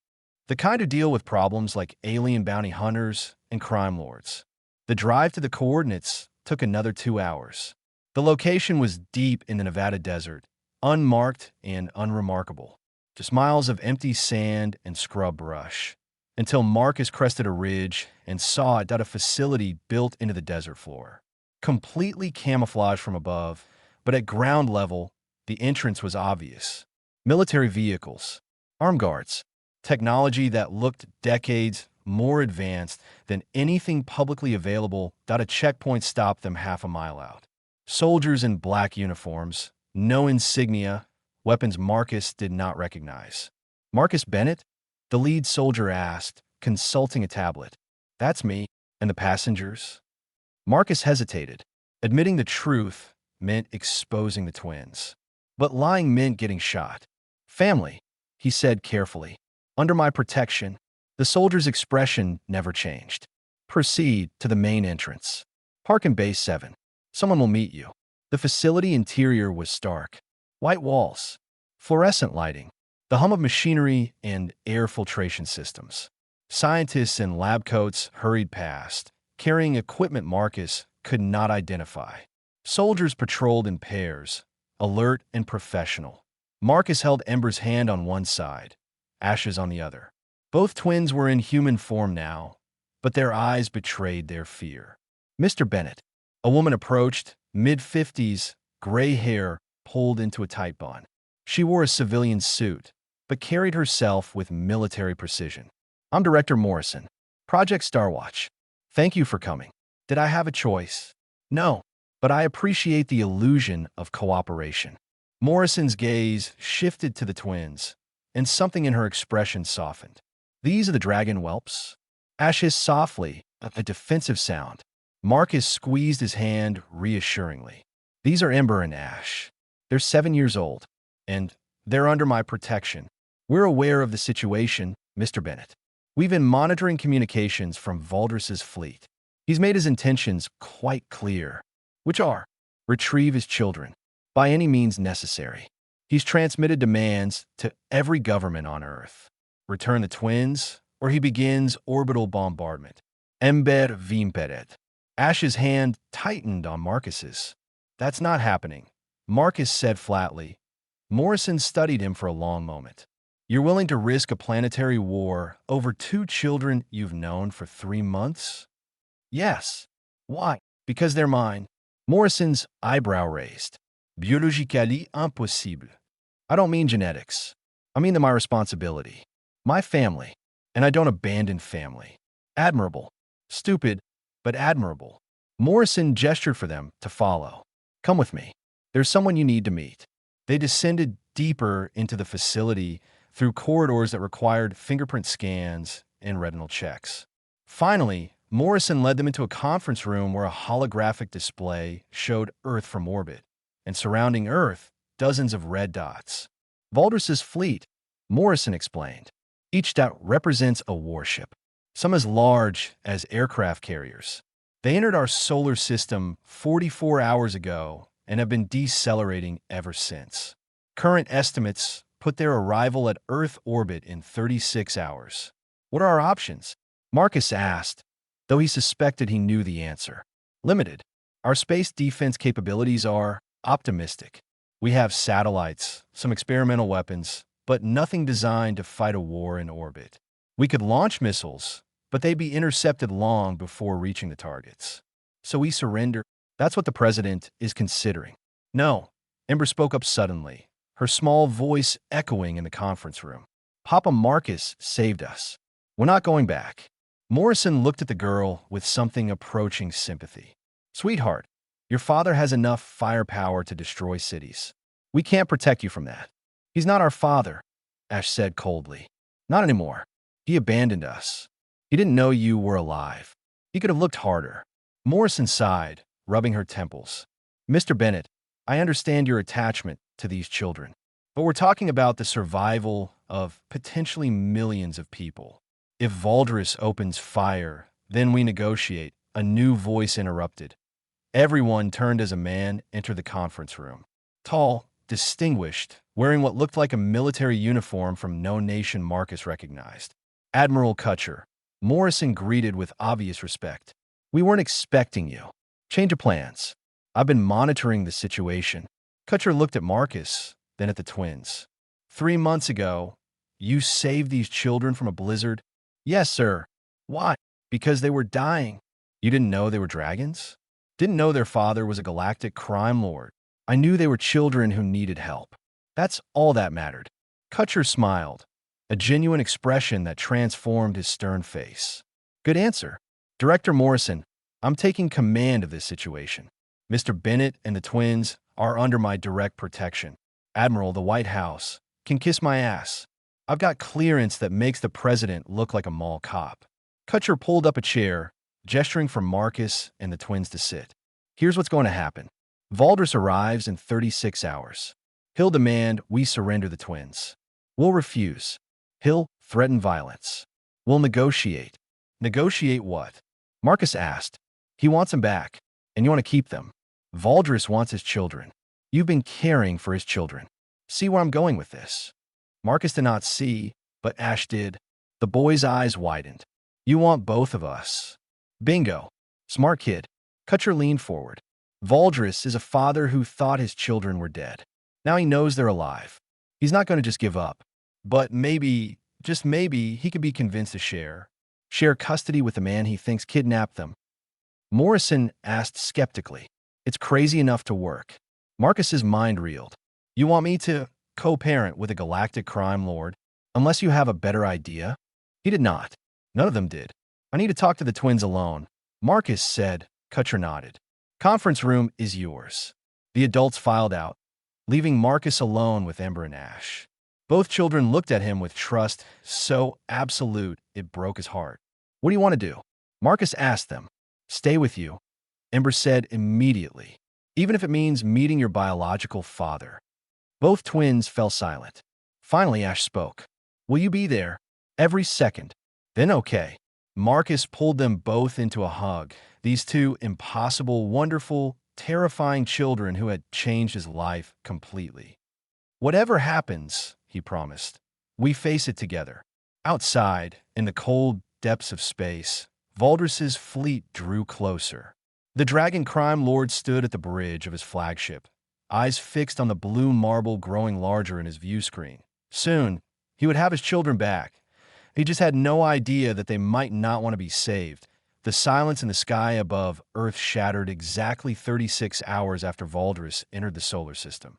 The kind who deal with problems like alien bounty hunters and crime lords. The drive to the coordinates took another 2 hours. The location was deep in the Nevada desert, unmarked and unremarkable. Just miles of empty sand and scrub brush, until Marcus crested a ridge and saw it at a facility built into the desert floor. Completely camouflaged from above, but at ground level, the entrance was obvious. Military vehicles, armed guards, technology that looked decades more advanced than anything publicly available. A checkpoint stopped them half a mile out. Soldiers in black uniforms, no insignia, weapons Marcus did not recognize. Marcus Bennett? The lead soldier asked, consulting a tablet. That's me. And the passengers? Marcus hesitated. Admitting the truth meant exposing the twins. But lying meant getting shot. Family, he said carefully. Under my protection. The soldier's expression never changed. Proceed to the main entrance. Park in Bay 7. Someone will meet you. The facility interior was stark. White walls, fluorescent lighting, the hum of machinery and air filtration systems. Scientists in lab coats hurried past, carrying equipment Marcus could not identify. Soldiers patrolled in pairs, alert and professional. Marcus held Ember's hand on one side, Ash's on the other. Both twins were in human form now, but their eyes betrayed their fear. Mr. Bennett. A woman approached, mid-50s, gray hair pulled into a tight bun. She wore a civilian suit, but carried herself with military precision. I'm Director Morrison. Project Starwatch. Thank you for coming. Did I have a choice? No, but I appreciate the illusion of cooperation. Morrison's gaze shifted to the twins, and something in her expression softened. These are the dragon whelps? Ash hissed softly, a defensive sound. Marcus squeezed his hand reassuringly. These are Ember and Ash. They're 7 years old, and they're under my protection. We're aware of the situation, Mr. Bennett. We've been monitoring communications from Valdris's fleet. He's made his intentions quite clear, which are retrieve his children by any means necessary. He's transmitted demands to every government on Earth. Return the twins, or he begins orbital bombardment. Ember vimperet. Ash's hand tightened on Marcus's. That's not happening, Marcus said flatly. Morrison studied him for a long moment. You're willing to risk a planetary war over 2 children you've known for 3 months? Yes. Why? Because they're mine. Morrison's eyebrow raised. Biologically impossible. I don't mean genetics. I mean they're my responsibility. My family. And I don't abandon family. Admirable. Stupid, but admirable. Morrison gestured for them to follow. Come with me. There's someone you need to meet. They descended deeper into the facility through corridors that required fingerprint scans and retinal checks. Finally, Morrison led them into a conference room where a holographic display showed Earth from orbit, and surrounding Earth, dozens of red dots. Valdris's fleet, Morrison explained. Each dot represents a warship, some as large as aircraft carriers. They entered our solar system 44 hours ago and have been decelerating ever since. Current estimates put their arrival at Earth orbit in 36 hours. What are our options? Marcus asked, though he suspected he knew the answer. Limited. Our space defense capabilities are optimistic. We have satellites, some experimental weapons, but nothing designed to fight a war in orbit. We could launch missiles, but they'd be intercepted long before reaching the targets. So we surrender. That's what the president is considering. No, Ember spoke up suddenly, her small voice echoing in the conference room. Papa Marcus saved us. We're not going back. Morrison looked at the girl with something approaching sympathy. Sweetheart, your father has enough firepower to destroy cities. We can't protect you from that. He's not our father, Ash said coldly. Not anymore. He abandoned us. He didn't know you were alive. He could have looked harder. Morrison sighed, rubbing her temples. Mr. Bennett, I understand your attachment to these children, but we're talking about the survival of potentially millions of people. If Valdris opens fire, then we negotiate, a new voice interrupted. Everyone turned as a man entered the conference room. Tall, distinguished, wearing what looked like a military uniform from no nation Marcus recognized. Admiral Kutcher. Morrison greeted with obvious respect. We weren't expecting you. Change of plans. I've been monitoring the situation. Kutcher looked at Marcus, then at the twins. 3 months ago, you saved these children from a blizzard? Yes, sir. Why? Because they were dying. You didn't know they were dragons? Didn't know their father was a galactic crime lord. I knew they were children who needed help. That's all that mattered. Kutcher smiled, a genuine expression that transformed his stern face. Good answer. Director Morrison, I'm taking command of this situation. Mr. Bennett and the twins are under my direct protection. Admiral, the White House can kiss my ass. I've got clearance that makes the president look like a mall cop. Kutcher pulled up a chair, gesturing for Marcus and the twins to sit. Here's what's going to happen. Valdris arrives in 36 hours. He'll demand we surrender the twins. We'll refuse. He'll threaten violence. We'll negotiate. Negotiate what? Marcus asked. He wants them back, and you want to keep them. Valdris wants his children. You've been caring for his children. See where I'm going with this? Marcus did not see, but Ash did. The boy's eyes widened. You want both of us. Bingo. Smart kid. Kutcher leaned forward. Valdris is a father who thought his children were dead. Now he knows they're alive. He's not going to just give up. But maybe, just maybe, he could be convinced to share custody with the man he thinks kidnapped them. Morrison asked skeptically. It's crazy enough to work. Marcus's mind reeled. You want me to co-parent with a galactic crime lord, unless you have a better idea? He did not. None of them did. I need to talk to the twins alone. Marcus said. Kutcher nodded. Conference room is yours. The adults filed out, leaving Marcus alone with Ember and Ash. Both children looked at him with trust so absolute it broke his heart. What do you want to do? Marcus asked them. Stay with you, Ember said immediately. even if it means meeting your biological father." Both twins fell silent. Finally, Ash spoke. "Will you be there? Every second." "Then okay." Marcus pulled them both into a hug, these two impossible, wonderful, terrifying children who had changed his life completely. "Whatever happens," he promised, "we face it together." Outside, in the cold depths of space, Valdris's fleet drew closer. The dragon crime lord stood at the bridge of his flagship, eyes fixed on the blue marble growing larger in his view screen. Soon, he would have his children back. He just had no idea that they might not want to be saved. The silence in the sky above Earth shattered exactly 36 hours after Valdris entered the solar system.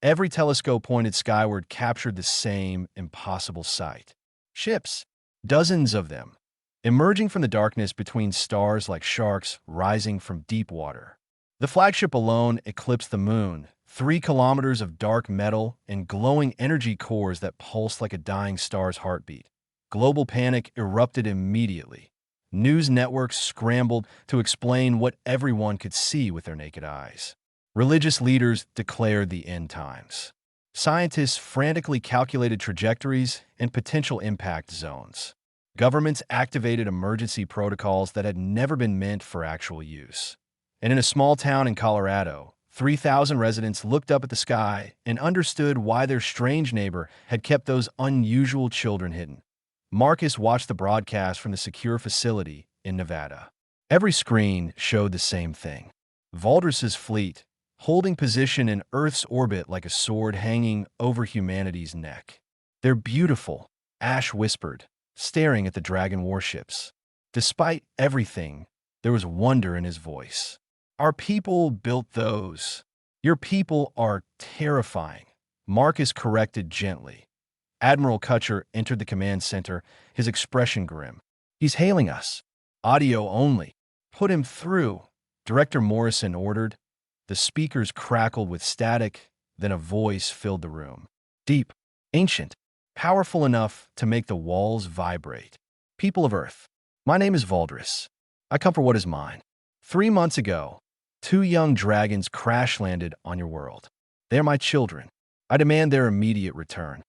Every telescope pointed skyward captured the same impossible sight. Ships, dozens of them, emerging from the darkness between stars like sharks rising from deep water. The flagship alone eclipsed the moon, 3 kilometers of dark metal and glowing energy cores that pulsed like a dying star's heartbeat. Global panic erupted immediately. News networks scrambled to explain what everyone could see with their naked eyes. Religious leaders declared the end times. Scientists frantically calculated trajectories and potential impact zones. Governments activated emergency protocols that had never been meant for actual use. And in a small town in Colorado, 3,000 residents looked up at the sky and understood why their strange neighbor had kept those unusual children hidden. Marcus watched the broadcast from the secure facility in Nevada. Every screen showed the same thing. Valdris's fleet, holding position in Earth's orbit like a sword hanging over humanity's neck. "They're beautiful," Ash whispered, staring at the dragon warships. Despite everything, there was wonder in his voice. "Our people built those. Your people are terrifying," Marcus corrected gently. Admiral Kutcher entered the command center, his expression grim. "He's hailing us. Audio only. Put him through," Director Morrison ordered. The speakers crackled with static, then a voice filled the room. Deep, ancient, powerful enough to make the walls vibrate. "People of Earth, my name is Valdris. I come for what is mine. 3 months ago, 2 young dragons crash-landed on your world. They are my children. I demand their immediate return."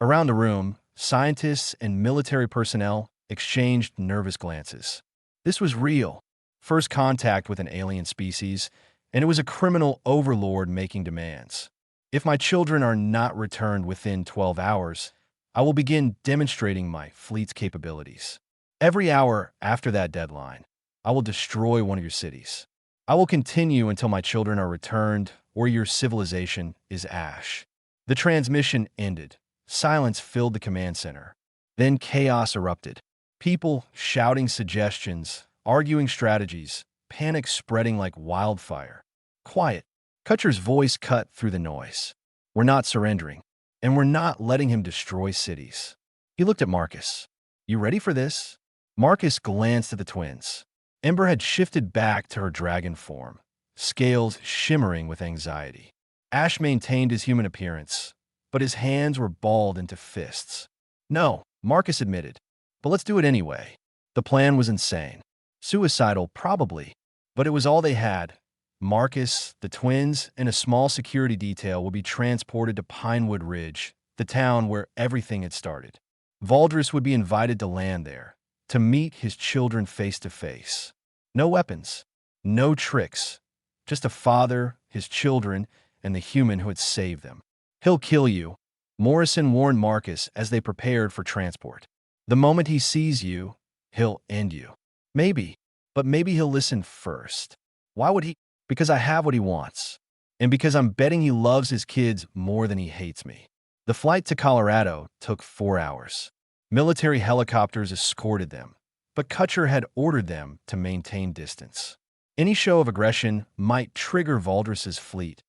Around the room, scientists and military personnel exchanged nervous glances. This was real. First contact with an alien species, and it was a criminal overlord making demands. "If my children are not returned within 12 hours, I will begin demonstrating my fleet's capabilities. Every hour after that deadline, I will destroy one of your cities. I will continue until my children are returned or your civilization is ash." The transmission ended. Silence filled the command center. Then chaos erupted. People shouting suggestions, arguing strategies, panic spreading like wildfire. "Quiet." Kutcher's voice cut through the noise. "We're not surrendering, and we're not letting him destroy cities." He looked at Marcus. "You ready for this?" Marcus glanced at the twins. Ember had shifted back to her dragon form, scales shimmering with anxiety. Ash maintained his human appearance, but his hands were balled into fists. "No," Marcus admitted, "but let's do it anyway." The plan was insane. Suicidal, probably, but it was all they had. Marcus, the twins, and a small security detail would be transported to Pinewood Ridge, the town where everything had started. Valdris would be invited to land there, to meet his children face to face. No weapons, no tricks, just a father, his children, and the human who had saved them. "He'll kill you," Morrison warned Marcus as they prepared for transport. "The moment he sees you, he'll end you. Maybe, but maybe he'll listen first." "Why would he?" "Because I have what he wants. And because I'm betting he loves his kids more than he hates me." The flight to Colorado took 4 hours. Military helicopters escorted them, but Kutcher had ordered them to maintain distance. Any show of aggression might trigger Valdris's fleet.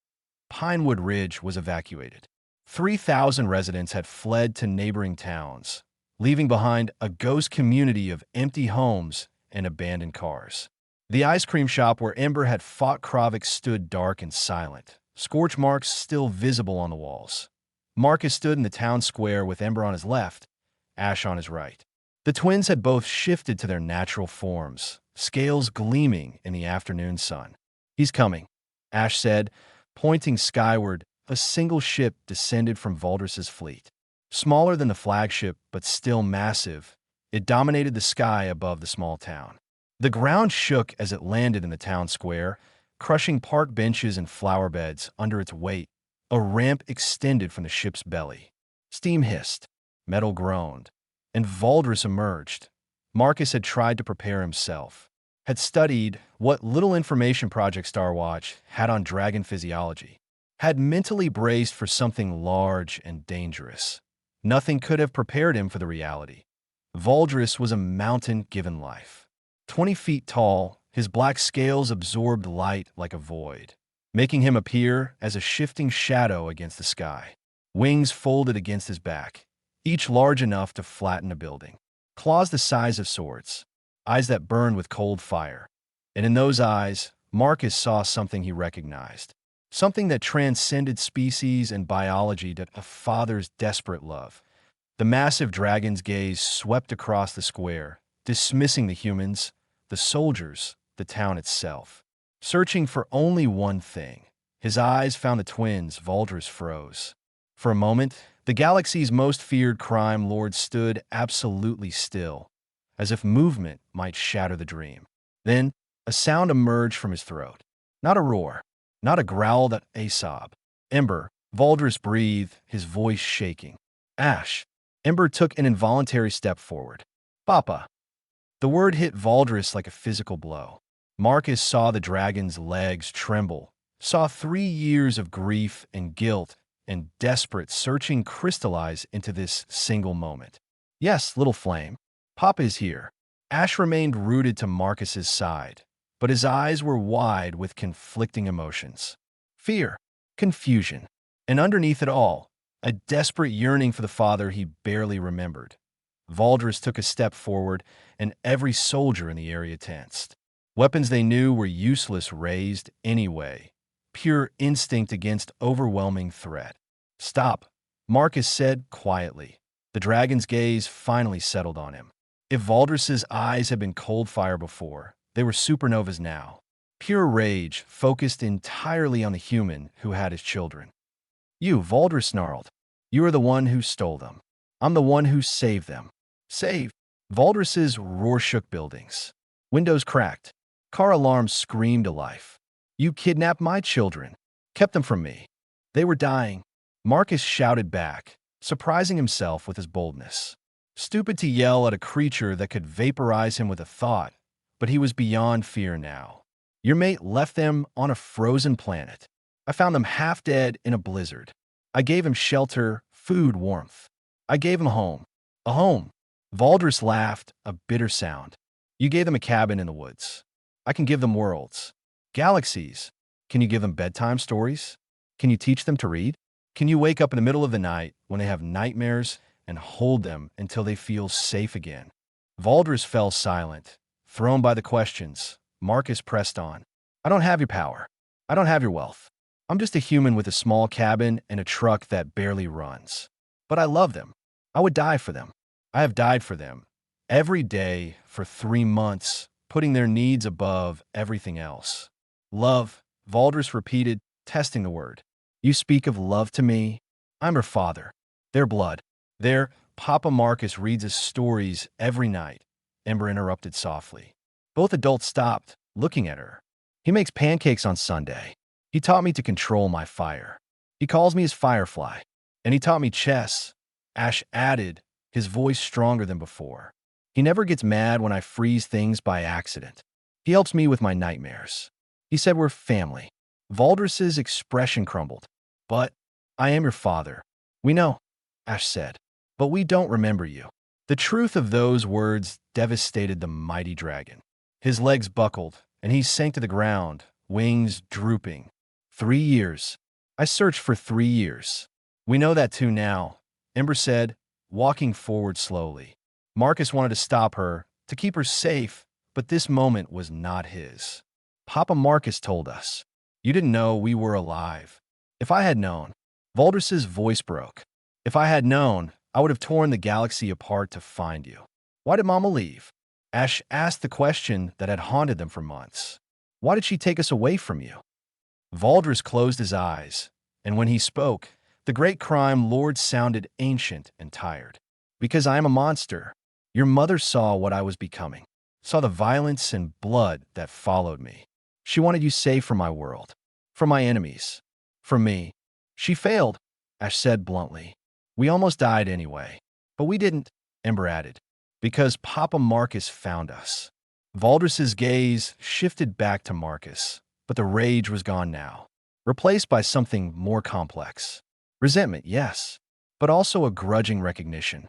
Pinewood Ridge was evacuated. 3,000 residents had fled to neighboring towns, leaving behind a ghost community of empty homes and abandoned cars. The ice cream shop where Ember had fought Kravik stood dark and silent, scorch marks still visible on the walls. Marcus stood in the town square with Ember on his left, Ash on his right. The twins had both shifted to their natural forms, scales gleaming in the afternoon sun. "He's coming." Ash said, pointing skyward. A single ship descended from Valdris's fleet. Smaller than the flagship, but still massive, it dominated the sky above the small town. The ground shook as it landed in the town square, crushing park benches and flower beds under its weight. A ramp extended from the ship's belly. Steam hissed, metal groaned, and Valdris emerged. Marcus had tried to prepare himself, had studied what little information Project Starwatch had on dragon physiology, had mentally braced for something large and dangerous. Nothing could have prepared him for the reality. Valdris was a mountain given life. 20 feet tall, his black scales absorbed light like a void, making him appear as a shifting shadow against the sky. Wings folded against his back, each large enough to flatten a building. Claws the size of swords, eyes that burned with cold fire. And in those eyes, Marcus saw something he recognized. Something that transcended species and biology to a father's desperate love. The massive dragon's gaze swept across the square, dismissing the humans, the soldiers, the town itself. Searching for only one thing. His eyes found the twins. Valdris froze. For a moment, the galaxy's most feared crime lord stood absolutely still, as if movement might shatter the dream. Then, a sound emerged from his throat. Not a roar, not a growl, that a sob. Ember, Valdris breathed, his voice shaking. Ash. Ember took an involuntary step forward. Papa. The word hit Valdris like a physical blow. Marcus saw the dragon's legs tremble, saw 3 years of grief and guilt and desperate searching crystallize into this single moment. Yes, little flame. Papa is here. Ash remained rooted to Marcus's side, but his eyes were wide with conflicting emotions. Fear, confusion, and underneath it all, a desperate yearning for the father he barely remembered. Valdris took a step forward, and every soldier in the area tensed. Weapons they knew were useless raised anyway, pure instinct against overwhelming threat. Stop, Marcus said quietly. The dragon's gaze finally settled on him. If Valdris's eyes had been cold fire before, they were supernovas now. Pure rage focused entirely on the human who had his children. You, Valdris snarled. You are the one who stole them. I'm the one who saved them. Saved. Valdris's roar shook buildings. Windows cracked. Car alarms screamed to life. You kidnapped my children. Kept them from me. They were dying. Marcus shouted back, surprising himself with his boldness. Stupid to yell at a creature that could vaporize him with a thought, but he was beyond fear now. Your mate left them on a frozen planet. I found them half dead in a blizzard. I gave him shelter, food, warmth. I gave him a home. A home. Valdris laughed, a bitter sound. You gave them a cabin in the woods. I can give them worlds. Galaxies. Can you give them bedtime stories? Can you teach them to read? Can you wake up in the middle of the night when they have nightmares and hold them until they feel safe again? Valdris fell silent, thrown by the questions. Marcus pressed on. I don't have your power. I don't have your wealth. I'm just a human with a small cabin and a truck that barely runs. But I love them. I would die for them. I have died for them. Every day for 3 months, putting their needs above everything else. Love, Valdris repeated, testing the word. You speak of love to me. I'm her father. Their blood. Their Papa Marcus reads us stories every night, Ember interrupted softly. Both adults stopped, looking at her. He makes pancakes on Sunday. He taught me to control my fire. He calls me his firefly. And he taught me chess. Ash added, his voice stronger than before. He never gets mad when I freeze things by accident. He helps me with my nightmares. He said we're family. Valdris's expression crumbled. But I am your father. We know, Ash said. But we don't remember you. The truth of those words devastated the mighty dragon. His legs buckled, and he sank to the ground, wings drooping. 3 years. I searched for 3 years. We know that too now, Ember said, walking forward slowly. Marcus wanted to stop her, to keep her safe, but this moment was not his. Papa Marcus told us. You didn't know we were alive. If I had known, Valdris's voice broke. If I had known, I would have torn the galaxy apart to find you. Why did Mama leave? Ash asked the question that had haunted them for months. Why did she take us away from you? Valdris closed his eyes, and when he spoke, the great crime lord sounded ancient and tired. Because I am a monster. Your mother saw what I was becoming, saw the violence and blood that followed me. She wanted you safe from my world, from my enemies, from me. She failed, Ash said bluntly. We almost died anyway. But we didn't, Ember added, because Papa Marcus found us. Valdris's gaze shifted back to Marcus, but the rage was gone now, replaced by something more complex. Resentment, yes, but also a grudging recognition.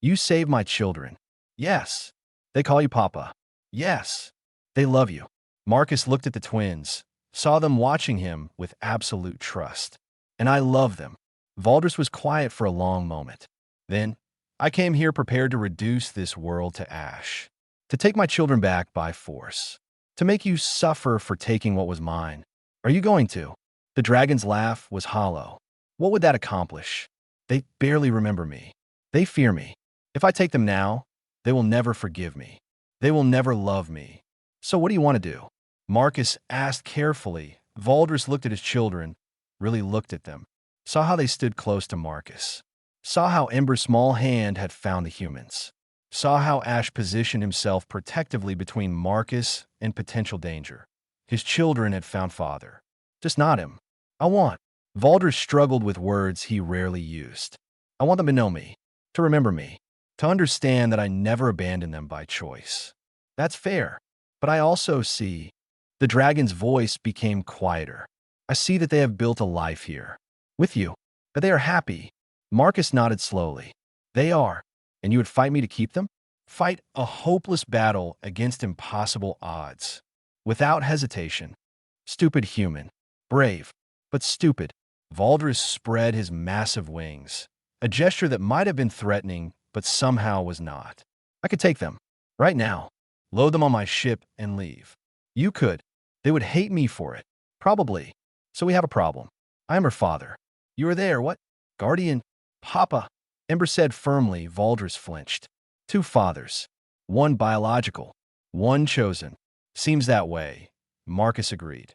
You saved my children. Yes. They call you Papa. Yes. They love you. Marcus looked at the twins, saw them watching him with absolute trust. And I love them. Valdris was quiet for a long moment. Then, I came here prepared to reduce this world to ash, to take my children back by force, to make you suffer for taking what was mine. Are you going to? The dragon's laugh was hollow. What would that accomplish? They barely remember me. They fear me. If I take them now, they will never forgive me. They will never love me. So what do you want to do? Marcus asked carefully. Valdris looked at his children, really looked at them, saw how they stood close to Marcus, saw how Ember's small hand had found the humans, saw how Ash positioned himself protectively between Marcus and potential danger. His children had found father. Just not him. I want. Valdris struggled with words he rarely used. I want them to know me, to remember me, to understand that I never abandoned them by choice. That's fair. But I also see. The dragon's voice became quieter. I see that they have built a life here. With you. That they are happy. Marcus nodded slowly. They are. And you would fight me to keep them? Fight a hopeless battle against impossible odds. Without hesitation. Stupid human. Brave. But stupid. Valdris spread his massive wings. A gesture that might have been threatening, but somehow was not. I could take them. Right now. Load them on my ship and leave. You could. They would hate me for it. Probably. So we have a problem. I am her father. You are there, what? Guardian? Papa. Ember said firmly. Valdris flinched. Two fathers. One biological. One chosen. Seems that way. Marcus agreed.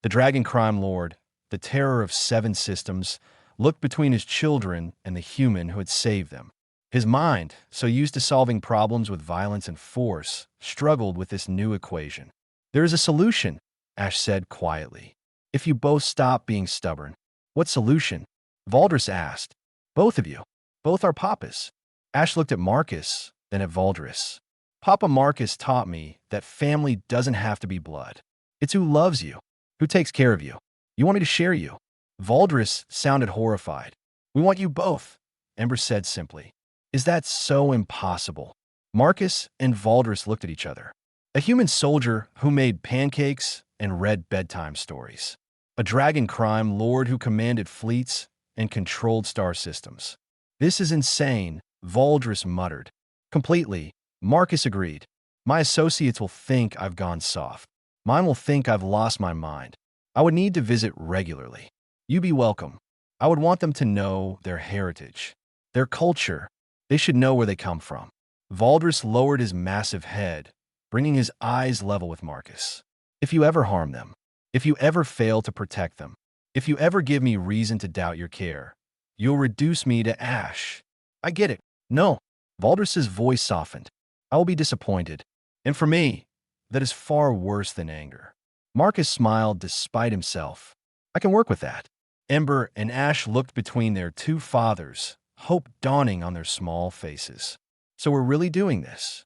The dragon crime lord, the terror of 7 systems, looked between his children and the human who had saved them. His mind, so used to solving problems with violence and force, struggled with this new equation. There is a solution, Ash said quietly. If you both stop being stubborn. What solution? Valdris asked. Both of you. Both are papas. Ash looked at Marcus, then at Valdris. Papa Marcus taught me that family doesn't have to be blood. It's who loves you, who takes care of you. You want me to share you? Valdris sounded horrified. We want you both, Ember said simply. Is that so impossible? Marcus and Valdris looked at each other. A human soldier who made pancakes and read bedtime stories. A dragon crime lord who commanded fleets and controlled star systems. This is insane, Valdris muttered. Completely, Marcus agreed. My associates will think I've gone soft. Mine will think I've lost my mind. I would need to visit regularly. You be welcome. I would want them to know their heritage, their culture. They should know where they come from. Valdris lowered his massive head, bringing his eyes level with Marcus. If you ever harm them, if you ever fail to protect them, if you ever give me reason to doubt your care, you'll reduce me to ash. I get it. No. Valdris's voice softened. I will be disappointed. And for me, that is far worse than anger. Marcus smiled despite himself. I can work with that. Ember and Ash looked between their two fathers, hope dawning on their small faces. So we're really doing this?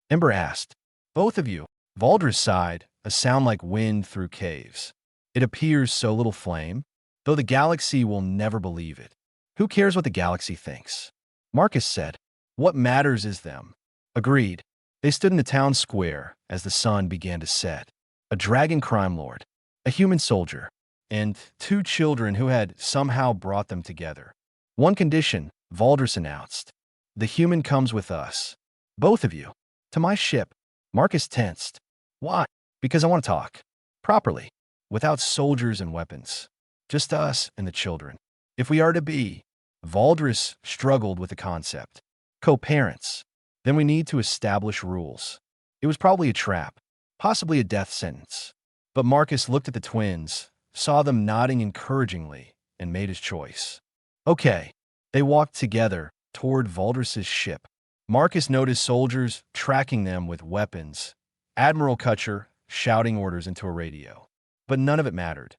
Ember asked. Both of you. Valdris sighed, a sound like wind through caves. It appears so little flame, though the galaxy will never believe it. Who cares what the galaxy thinks? Marcus said. What matters is them. Agreed. They stood in the town square as the sun began to set. A dragon crime lord, a human soldier, and 2 children who had somehow brought them together. One condition, Valdris announced. The human comes with us. Both of you. To my ship. Marcus tensed. Why? Because I want to talk. Properly. Without soldiers and weapons. Just us and the children. If we are to be. Valdris struggled with the concept. Co-parents. Then we need to establish rules. It was probably a trap. Possibly a death sentence. But Marcus looked at the twins, saw them nodding encouragingly, and made his choice. Okay. They walked together toward Valdris's ship. Marcus noticed soldiers tracking them with weapons, Admiral Kutcher shouting orders into a radio. But none of it mattered.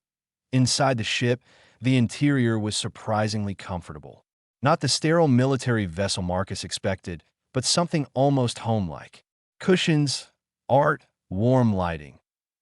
Inside the ship, the interior was surprisingly comfortable. Not the sterile military vessel Marcus expected, but something almost home-like. Cushions, art, warm lighting.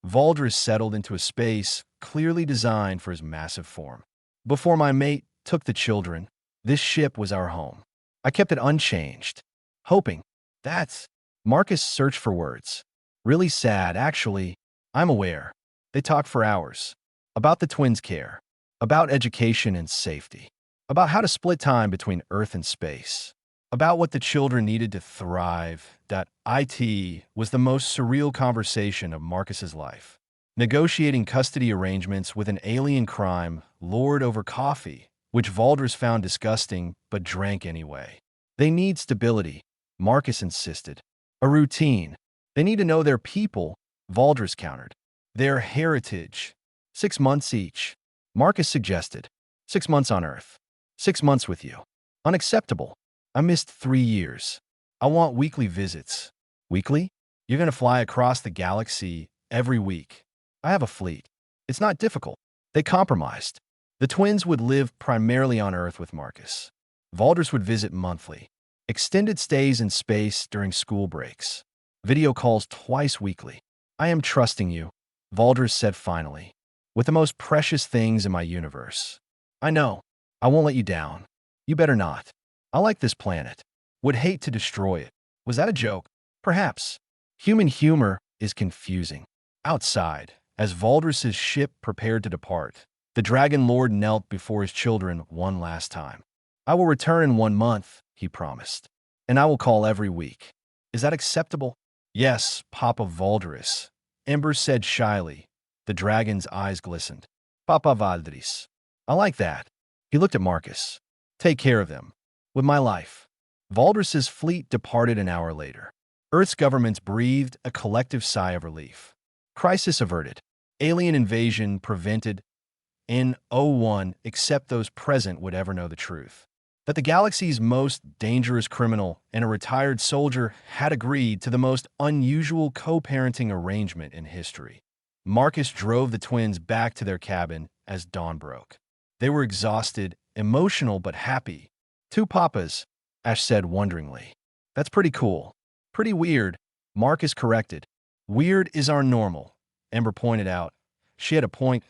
Valdris settled into a space clearly designed for his massive form. Before my mate took the children, this ship was our home. I kept it unchanged, hoping. That's... Marcus searched for words. Really sad, actually. I'm aware. They talked for hours. About the twins' care. About education and safety. About how to split time between Earth and space. About what the children needed to thrive. It was the most surreal conversation of Marcus's life. Negotiating custody arrangements with an alien crime lord over coffee, which Valdris found disgusting but drank anyway. They need stability, Marcus insisted. A routine. They need to know their people, Valdris countered. Their heritage. 6 months each. Marcus suggested. 6 months on Earth. 6 months with you. Unacceptable. I missed 3 years. I want weekly visits. Weekly? You're going to fly across the galaxy every week. I have a fleet. It's not difficult. They compromised. The twins would live primarily on Earth with Marcus. Valdris would visit monthly. Extended stays in space during school breaks. Video calls twice weekly. I am trusting you, Valdris said finally. With the most precious things in my universe. I know. I won't let you down. You better not. I like this planet. Would hate to destroy it. Was that a joke? Perhaps. Human humor is confusing. Outside, as Valdris's ship prepared to depart, the Dragon Lord knelt before his children one last time. I will return in 1 month, he promised. And I will call every week. Is that acceptable? Yes, Papa Valdris. Ember said shyly. The dragon's eyes glistened. Papa Valdris. I like that. He looked at Marcus. Take care of them. With my life. Valdris's fleet departed an hour later. Earth's governments breathed a collective sigh of relief. Crisis averted. Alien invasion prevented. In 01, except those present would ever know the truth. That the galaxy's most dangerous criminal and a retired soldier had agreed to the most unusual co-parenting arrangement in history. Marcus drove the twins back to their cabin as dawn broke. They were exhausted, emotional but happy. 2 papas, Ash said wonderingly. That's pretty cool. Pretty weird, Marcus corrected. Weird is our normal, Ember pointed out. She had a point.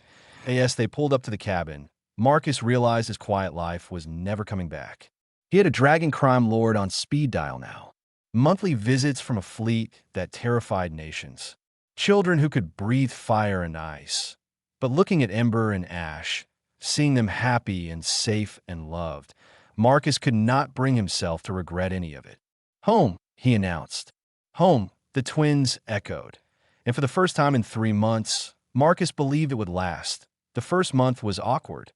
As they pulled up to the cabin, Marcus realized his quiet life was never coming back. He had a dragon crime lord on speed dial now. Monthly visits from a fleet that terrified nations. Children who could breathe fire and ice. But looking at Ember and Ash, seeing them happy and safe and loved, Marcus could not bring himself to regret any of it. Home, he announced. Home, the twins echoed. And for the first time in 3 months, Marcus believed it would last. The first month was awkward.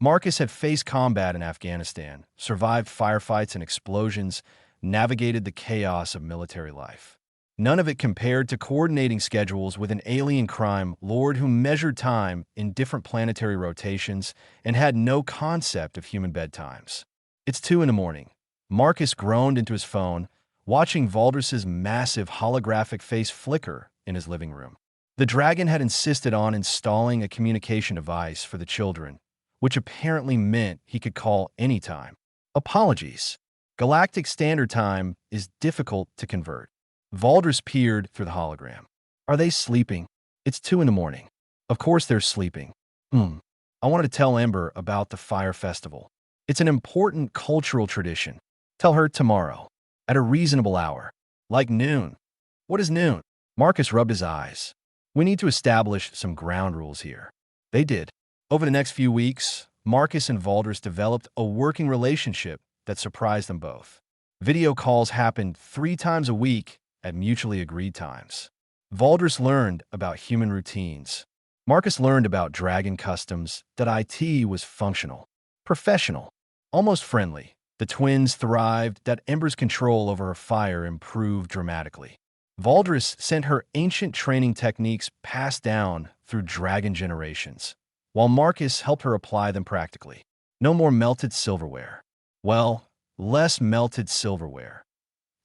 Marcus had faced combat in Afghanistan, survived firefights and explosions, navigated the chaos of military life. None of it compared to coordinating schedules with an alien crime lord who measured time in different planetary rotations and had no concept of human bedtimes. It's 2 in the morning. Marcus groaned into his phone, watching Valdris's massive holographic face flicker in his living room. The dragon had insisted on installing a communication device for the children, which apparently meant he could call anytime. Apologies. Galactic Standard Time is difficult to convert. Valdris peered through the hologram. Are they sleeping? It's 2 in the morning. Of course they're sleeping. I wanted to tell Ember about the fire festival. It's an important cultural tradition. Tell her tomorrow. At a reasonable hour. Like noon. What is noon? Marcus rubbed his eyes. We need to establish some ground rules here. They did. Over the next few weeks, Marcus and Valdris developed a working relationship that surprised them both. Video calls happened 3 times a week at mutually agreed times. Valdris learned about human routines. Marcus learned about dragon customs, that IT was functional, professional, almost friendly. The twins thrived, that Ember's control over her fire improved dramatically. Valdris sent her ancient training techniques passed down through dragon generations. while Marcus helped her apply them practically. No more melted silverware. Well, less melted silverware.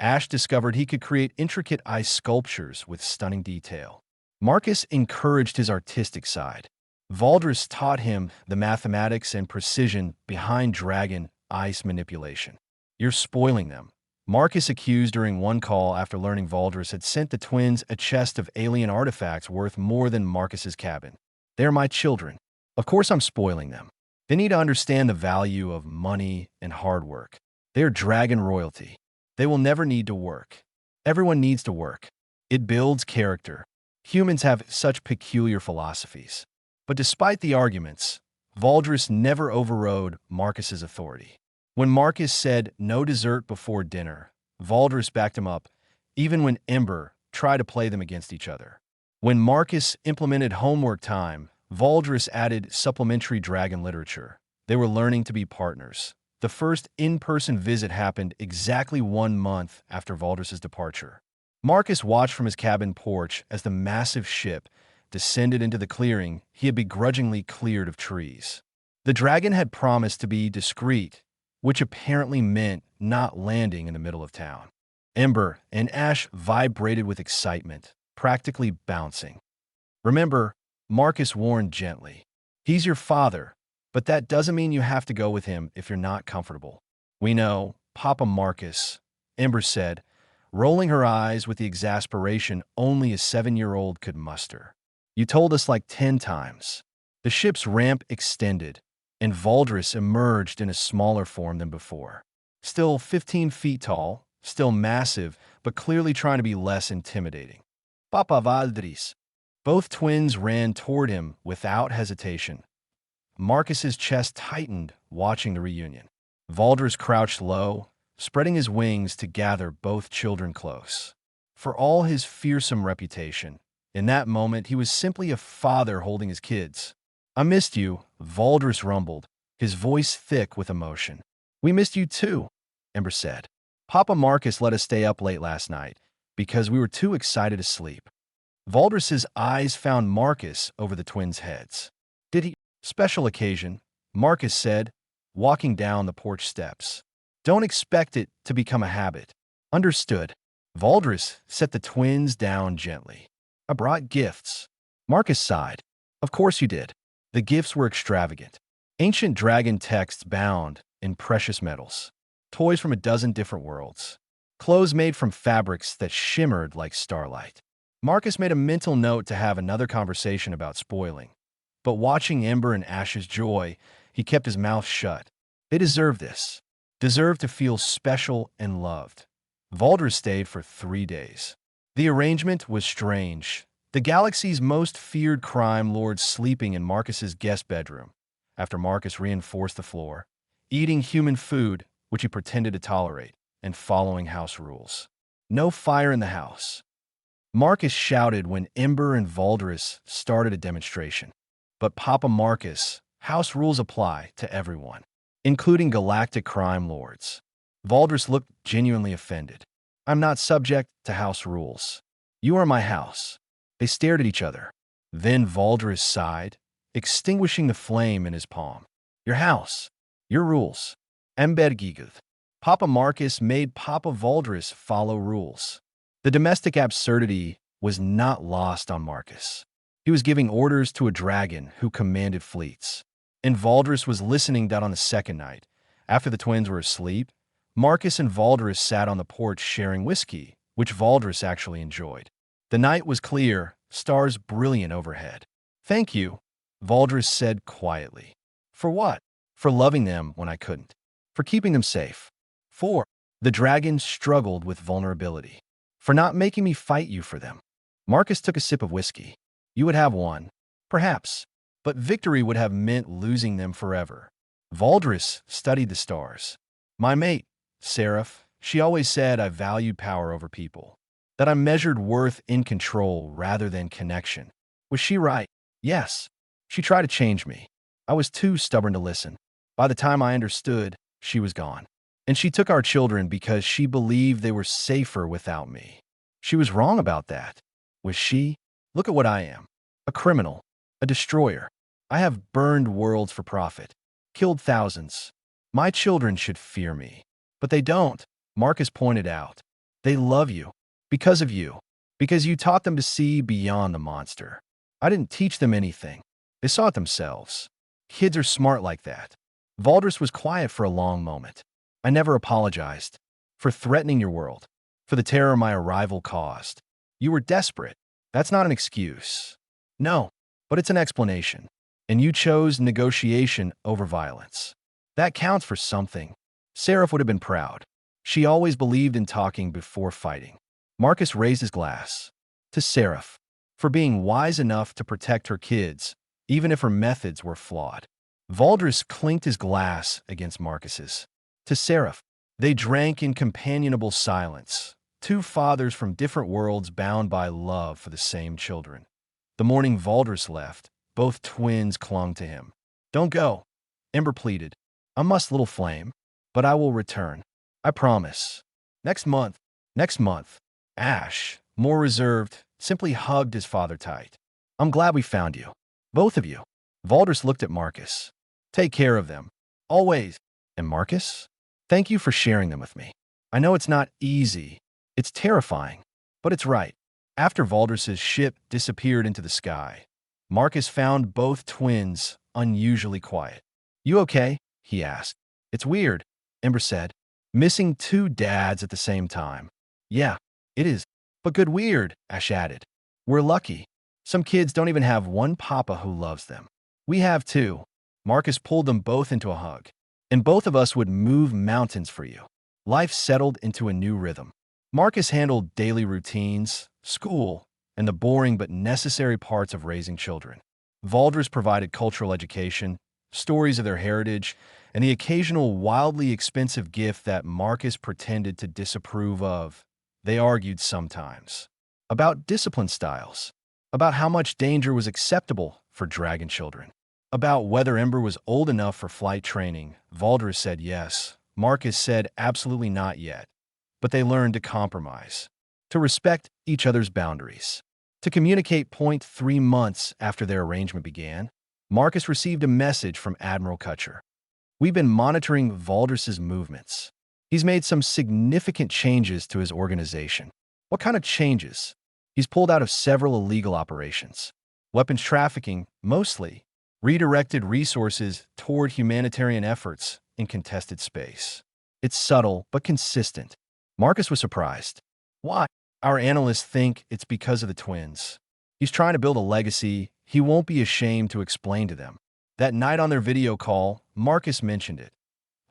Ash discovered he could create intricate ice sculptures with stunning detail. Marcus encouraged his artistic side. Valdris taught him the mathematics and precision behind dragon ice manipulation. You're spoiling them, Marcus accused during one call after learning Valdris had sent the twins a chest of alien artifacts worth more than Marcus's cabin. They're my children. Of course I'm spoiling them. They need to understand the value of money and hard work. They're dragon royalty. They will never need to work. Everyone needs to work. It builds character. Humans have such peculiar philosophies. But despite the arguments, Valdris never overrode Marcus's authority. When Marcus said no dessert before dinner, Valdris backed him up, even when Ember tried to play them against each other. When Marcus implemented homework time, Valdris added supplementary dragon literature. They were learning to be partners. The first in-person visit happened exactly 1 month after Valdris's departure. Marcus watched from his cabin porch as the massive ship descended into the clearing he had begrudgingly cleared of trees. The dragon had promised to be discreet, which apparently meant not landing in the middle of town. Ember and Ash vibrated with excitement, practically bouncing. Remember, Marcus warned gently. He's your father, but that doesn't mean you have to go with him if you're not comfortable. We know, Papa Marcus, Ember said, rolling her eyes with the exasperation only a 7-year-old could muster. You told us like 10 times. The ship's ramp extended, and Valdris emerged in a smaller form than before. Still 15 feet tall, still massive, but clearly trying to be less intimidating. Papa Valdris. Both twins ran toward him without hesitation. Marcus's chest tightened, watching the reunion. Valdris crouched low, spreading his wings to gather both children close. For all his fearsome reputation, in that moment he was simply a father holding his kids. I missed you, Valdris rumbled, his voice thick with emotion. We missed you too, Ember said. Papa Marcus let us stay up late last night because we were too excited to sleep. Valdris's eyes found Marcus over the twins' heads. Did he? Special occasion, Marcus said, walking down the porch steps. Don't expect it to become a habit. Understood. Valdris set the twins down gently. I brought gifts. Marcus sighed. Of course you did. The gifts were extravagant. Ancient dragon texts bound in precious metals. Toys from a dozen different worlds. Clothes made from fabrics that shimmered like starlight. Marcus made a mental note to have another conversation about spoiling. But watching Ember and Ash's joy, he kept his mouth shut. They deserve this. Deserve to feel special and loved. Valdris stayed for 3 days. The arrangement was strange. The galaxy's most feared crime lord sleeping in Marcus's guest bedroom, after Marcus reinforced the floor, eating human food, which he pretended to tolerate, and following house rules. No fire in the house. Marcus shouted when Ember and Valdris started a demonstration. But Papa Marcus, house rules apply to everyone, including galactic crime lords. Valdris looked genuinely offended. I'm not subject to house rules. You are my house. They stared at each other. Then Valdris sighed, extinguishing the flame in his palm. Your house. Your rules. Embergigud. Papa Marcus made Papa Valdris follow rules. The domestic absurdity was not lost on Marcus. He was giving orders to a dragon who commanded fleets. And Valdris was listening that on the second night. After the twins were asleep, Marcus and Valdris sat on the porch sharing whiskey, which Valdris actually enjoyed. The night was clear, stars brilliant overhead. Thank you, Valdris said quietly. For what? For loving them when I couldn't. For keeping them safe. For the dragon struggled with vulnerability. For not making me fight you for them. Marcus took a sip of whiskey. You would have won. Perhaps. But victory would have meant losing them forever. Valdris studied the stars. My mate, Seraph, she always said I valued power over people. That I measured worth in control rather than connection. Was she right? Yes. She tried to change me. I was too stubborn to listen. By the time I understood, she was gone. And she took our children because she believed they were safer without me. She was wrong about that. Was she? Look at what I am. A criminal. A destroyer. I have burned worlds for profit, killed thousands. My children should fear me. But they don't, Marcus pointed out. They love you. Because of you. Because you taught them to see beyond the monster. I didn't teach them anything. They saw it themselves. Kids are smart like that. Valdris was quiet for a long moment. I never apologized. For threatening your world. For the terror my arrival caused. You were desperate. That's not an excuse. No, but it's an explanation. And you chose negotiation over violence. That counts for something. Seraph would have been proud. She always believed in talking before fighting. Marcus raised his glass. To Seraph. For being wise enough to protect her kids, even if her methods were flawed. Valdris clinked his glass against Marcus's. To Seraph. They drank in companionable silence. Two fathers from different worlds bound by love for the same children. The morning Valdris left, both twins clung to him. Don't go, Ember pleaded. I must, little flame, but I will return. I promise. Next month. Next month. Ash, more reserved, simply hugged his father tight. I'm glad we found you. Both of you. Valdris looked at Marcus. Take care of them. Always. And Marcus? Thank you for sharing them with me. I know it's not easy. It's terrifying. But it's right. After Valdris's ship disappeared into the sky, Marcus found both twins unusually quiet. You okay? He asked. It's weird, Ember said. Missing two dads at the same time. Yeah, it is. But good weird, Ash added. We're lucky. Some kids don't even have one papa who loves them. We have two. Marcus pulled them both into a hug. And both of us would move mountains for you. Life settled into a new rhythm. Marcus handled daily routines, school, and the boring but necessary parts of raising children. Valdris provided cultural education, stories of their heritage, and the occasional wildly expensive gift that Marcus pretended to disapprove of. They argued sometimes. About discipline styles. About how much danger was acceptable for dragon children. About whether Ember was old enough for flight training. Valdris said yes. Marcus said absolutely not yet. But they learned to compromise. To respect each other's boundaries. To communicate. 3 months after their arrangement began, Marcus received a message from Admiral Kutcher. We've been monitoring Valdris's movements. He's made some significant changes to his organization. What kind of changes? He's pulled out of several illegal operations. Weapons trafficking, mostly. Redirected resources toward humanitarian efforts in contested space. It's subtle, but consistent. Marcus was surprised. Why? Our analysts think it's because of the twins. He's trying to build a legacy he won't be ashamed to explain to them. That night on their video call, Marcus mentioned it.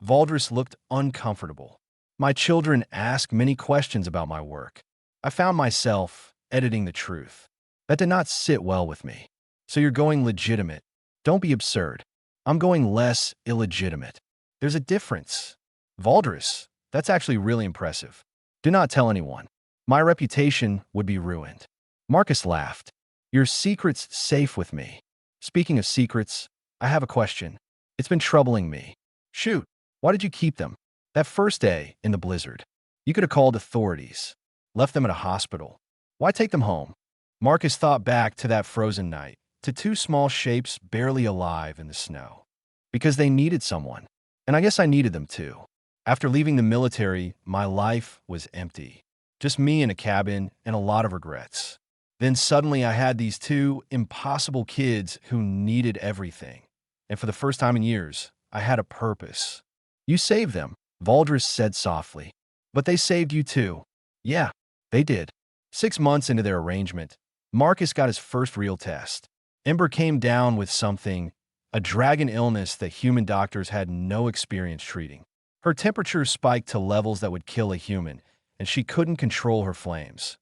Valdris looked uncomfortable. My children ask many questions about my work. I found myself editing the truth. That did not sit well with me. So you're going legitimate. Don't be absurd. I'm going less illegitimate. There's a difference. Valdris, that's actually really impressive. Do not tell anyone. My reputation would be ruined. Marcus laughed. Your secret's safe with me. Speaking of secrets, I have a question. It's been troubling me. Shoot, why did you keep them? That first day in the blizzard. You could have called authorities. Left them at a hospital. Why take them home? Marcus thought back to that frozen night, to two small shapes barely alive in the snow. Because they needed someone. And I guess I needed them too. After leaving the military, my life was empty. Just me in a cabin and a lot of regrets. Then suddenly I had these two impossible kids who needed everything. And for the first time in years, I had a purpose. You saved them, Valdris said softly. But they saved you too. Yeah, they did. 6 months into their arrangement, Marcus got his first real test. Ember came down with something, a dragon illness that human doctors had no experience treating. Her temperature spiked to levels that would kill a human, and she couldn't control her flames.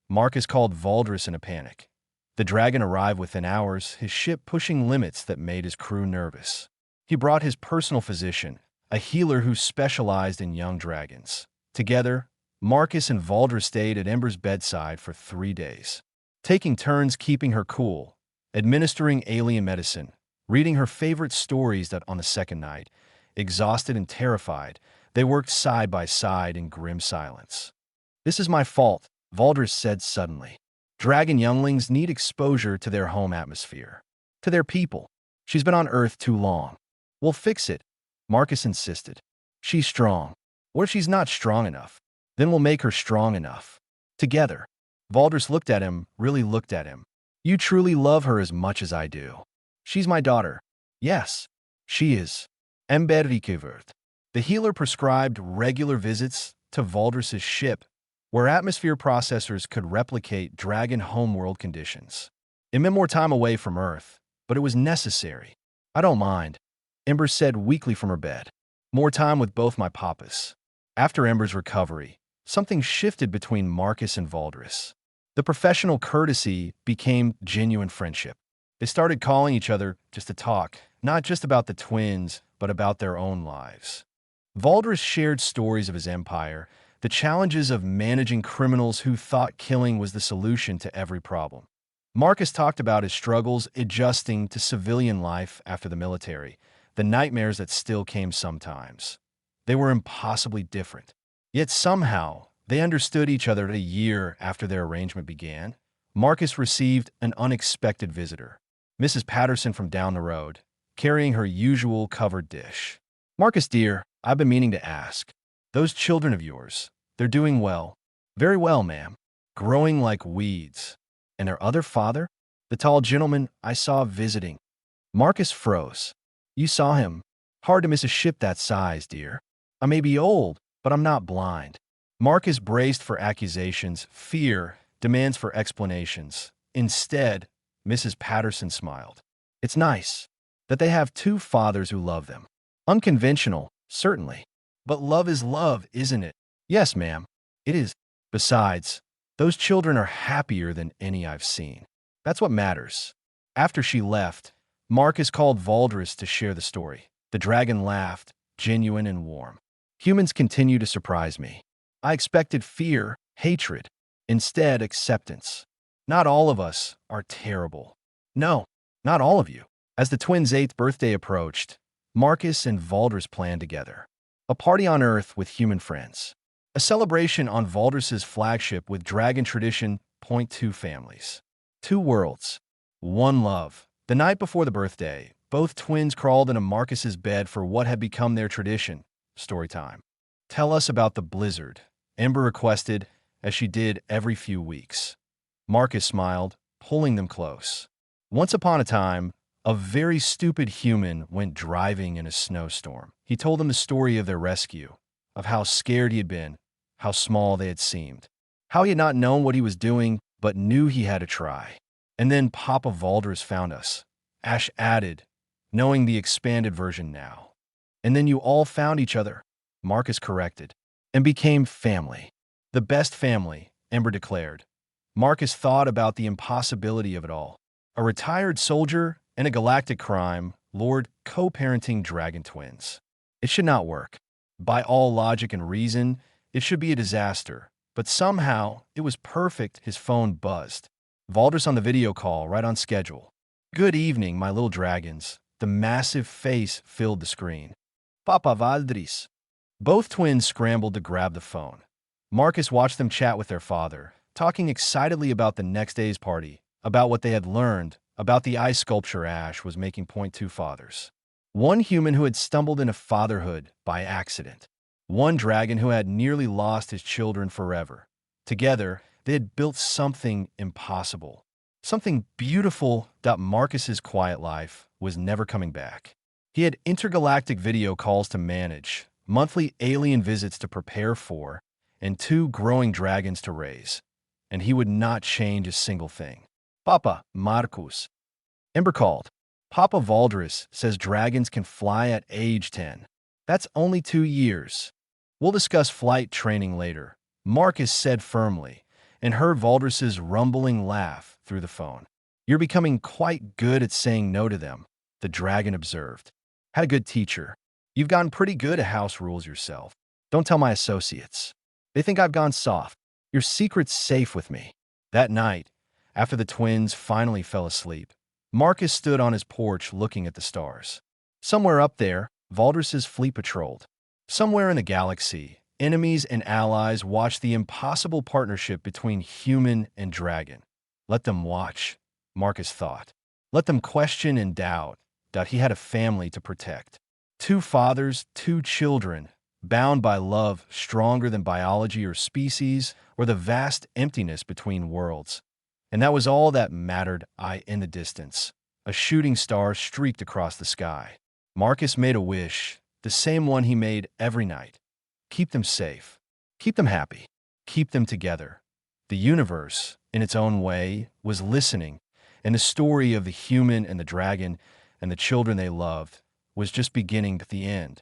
Marcus called Valdris in a panic. The dragon arrived within hours, his ship pushing limits that made his crew nervous. He brought his personal physician, a healer who specialized in young dragons. Together, Marcus and Valdris stayed at Ember's bedside for 3 days, taking turns keeping her cool, administering alien medicine, reading her favorite stories. That on the second night, exhausted and terrified, they worked side by side in grim silence. This is my fault, Valdris said suddenly. Dragon younglings need exposure to their home atmosphere, to their people. She's been on Earth too long. We'll fix it, Marcus insisted. She's strong. What if she's not strong enough? Then we'll make her strong enough. Together. Valdris looked at him, really looked at him. You truly love her as much as I do. She's my daughter. Yes, she is. Emberikivert. The healer prescribed regular visits to Valdris's ship, where atmosphere processors could replicate dragon homeworld conditions. It meant more time away from Earth, but it was necessary. I don't mind, Ember said weakly from her bed. More time with both my papas. After Ember's recovery, something shifted between Marcus and Valdris. The professional courtesy became genuine friendship. They started calling each other just to talk, not just about the twins, but about their own lives. Valdris shared stories of his empire, the challenges of managing criminals who thought killing was the solution to every problem. Marcus talked about his struggles adjusting to civilian life after the military, the nightmares that still came sometimes. They were impossibly different. Yet somehow, they understood each other a year after their arrangement began. Marcus received an unexpected visitor, Mrs. Patterson from down the road, carrying her usual covered dish. Marcus, dear, I've been meaning to ask. Those children of yours, they're doing well. Very well, ma'am. Growing like weeds. And their other father? The tall gentleman I saw visiting. Marcus froze. You saw him. Hard to miss a ship that size, dear. I may be old, but I'm not blind. Marcus braced for accusations, fear, demands for explanations. Instead, Mrs. Patterson smiled. It's nice that they have two fathers who love them. Unconventional, certainly. But love is love, isn't it? Yes, ma'am. It is. Besides, those children are happier than any I've seen. That's what matters. After she left, Marcus called Valdris to share the story. The dragon laughed, genuine and warm. Humans continue to surprise me. I expected fear, hatred. Instead, acceptance. Not all of us are terrible. No, not all of you. As the twins' 8th birthday approached, Marcus and Valdris planned together. A party on Earth with human friends. A celebration on Valdris's flagship with dragon tradition, .2 families. 2 worlds. 1 love. The night before the birthday, both twins crawled into Marcus's bed for what had become their tradition, story time. Tell us about the blizzard, Ember requested, as she did every few weeks. Marcus smiled, pulling them close. Once upon a time, a very stupid human went driving in a snowstorm. He told them the story of their rescue, of how scared he had been, how small they had seemed, how he had not known what he was doing, but knew he had to try. And then Papa Valdris found us, Ash added, knowing the expanded version now. And then you all found each other, Marcus corrected, and became family. The best family, Ember declared. Marcus thought about the impossibility of it all. A retired soldier and a galactic crime lord co-parenting dragon twins. It should not work. By all logic and reason, it should be a disaster. But somehow, it was perfect. His phone buzzed. Valdris on the video call, right on schedule. Good evening, my little dragons. The massive face filled the screen. Papa Valdris. Both twins scrambled to grab the phone. Marcus watched them chat with their father, talking excitedly about the next day's party, about what they had learned, about the ice sculpture Ash was making .2 fathers. One human who had stumbled into fatherhood by accident. One dragon who had nearly lost his children forever. Together, they had built something impossible. Something beautiful that Marcus's quiet life was never coming back. He had intergalactic video calls to manage, monthly alien visits to prepare for, and 2 growing dragons to raise. And he would not change a single thing. Papa, Marcus. Ember called. Papa Valdris says dragons can fly at age 10. That's only 2 years. We'll discuss flight training later, Marcus said firmly, and heard Valdris's rumbling laugh through the phone. You're becoming quite good at saying no to them, the dragon observed. Had a good teacher. You've gotten pretty good at house rules yourself. Don't tell my associates. They think I've gone soft. Your secret's safe with me. That night, after the twins finally fell asleep, Marcus stood on his porch looking at the stars. Somewhere up there, Valdris's fleet patrolled. Somewhere in the galaxy, enemies and allies watched the impossible partnership between human and dragon. Let them watch, Marcus thought. Let them question and doubt. that he had a family to protect. Two fathers, two children, bound by love stronger than biology or species or the vast emptiness between worlds. And that was all that mattered in the distance. A shooting star streaked across the sky. Marcus made a wish, the same one he made every night. Keep them safe. Keep them happy. Keep them together. The universe, in its own way, was listening, and the story of the human and the dragon and the children they loved was just beginning at the end.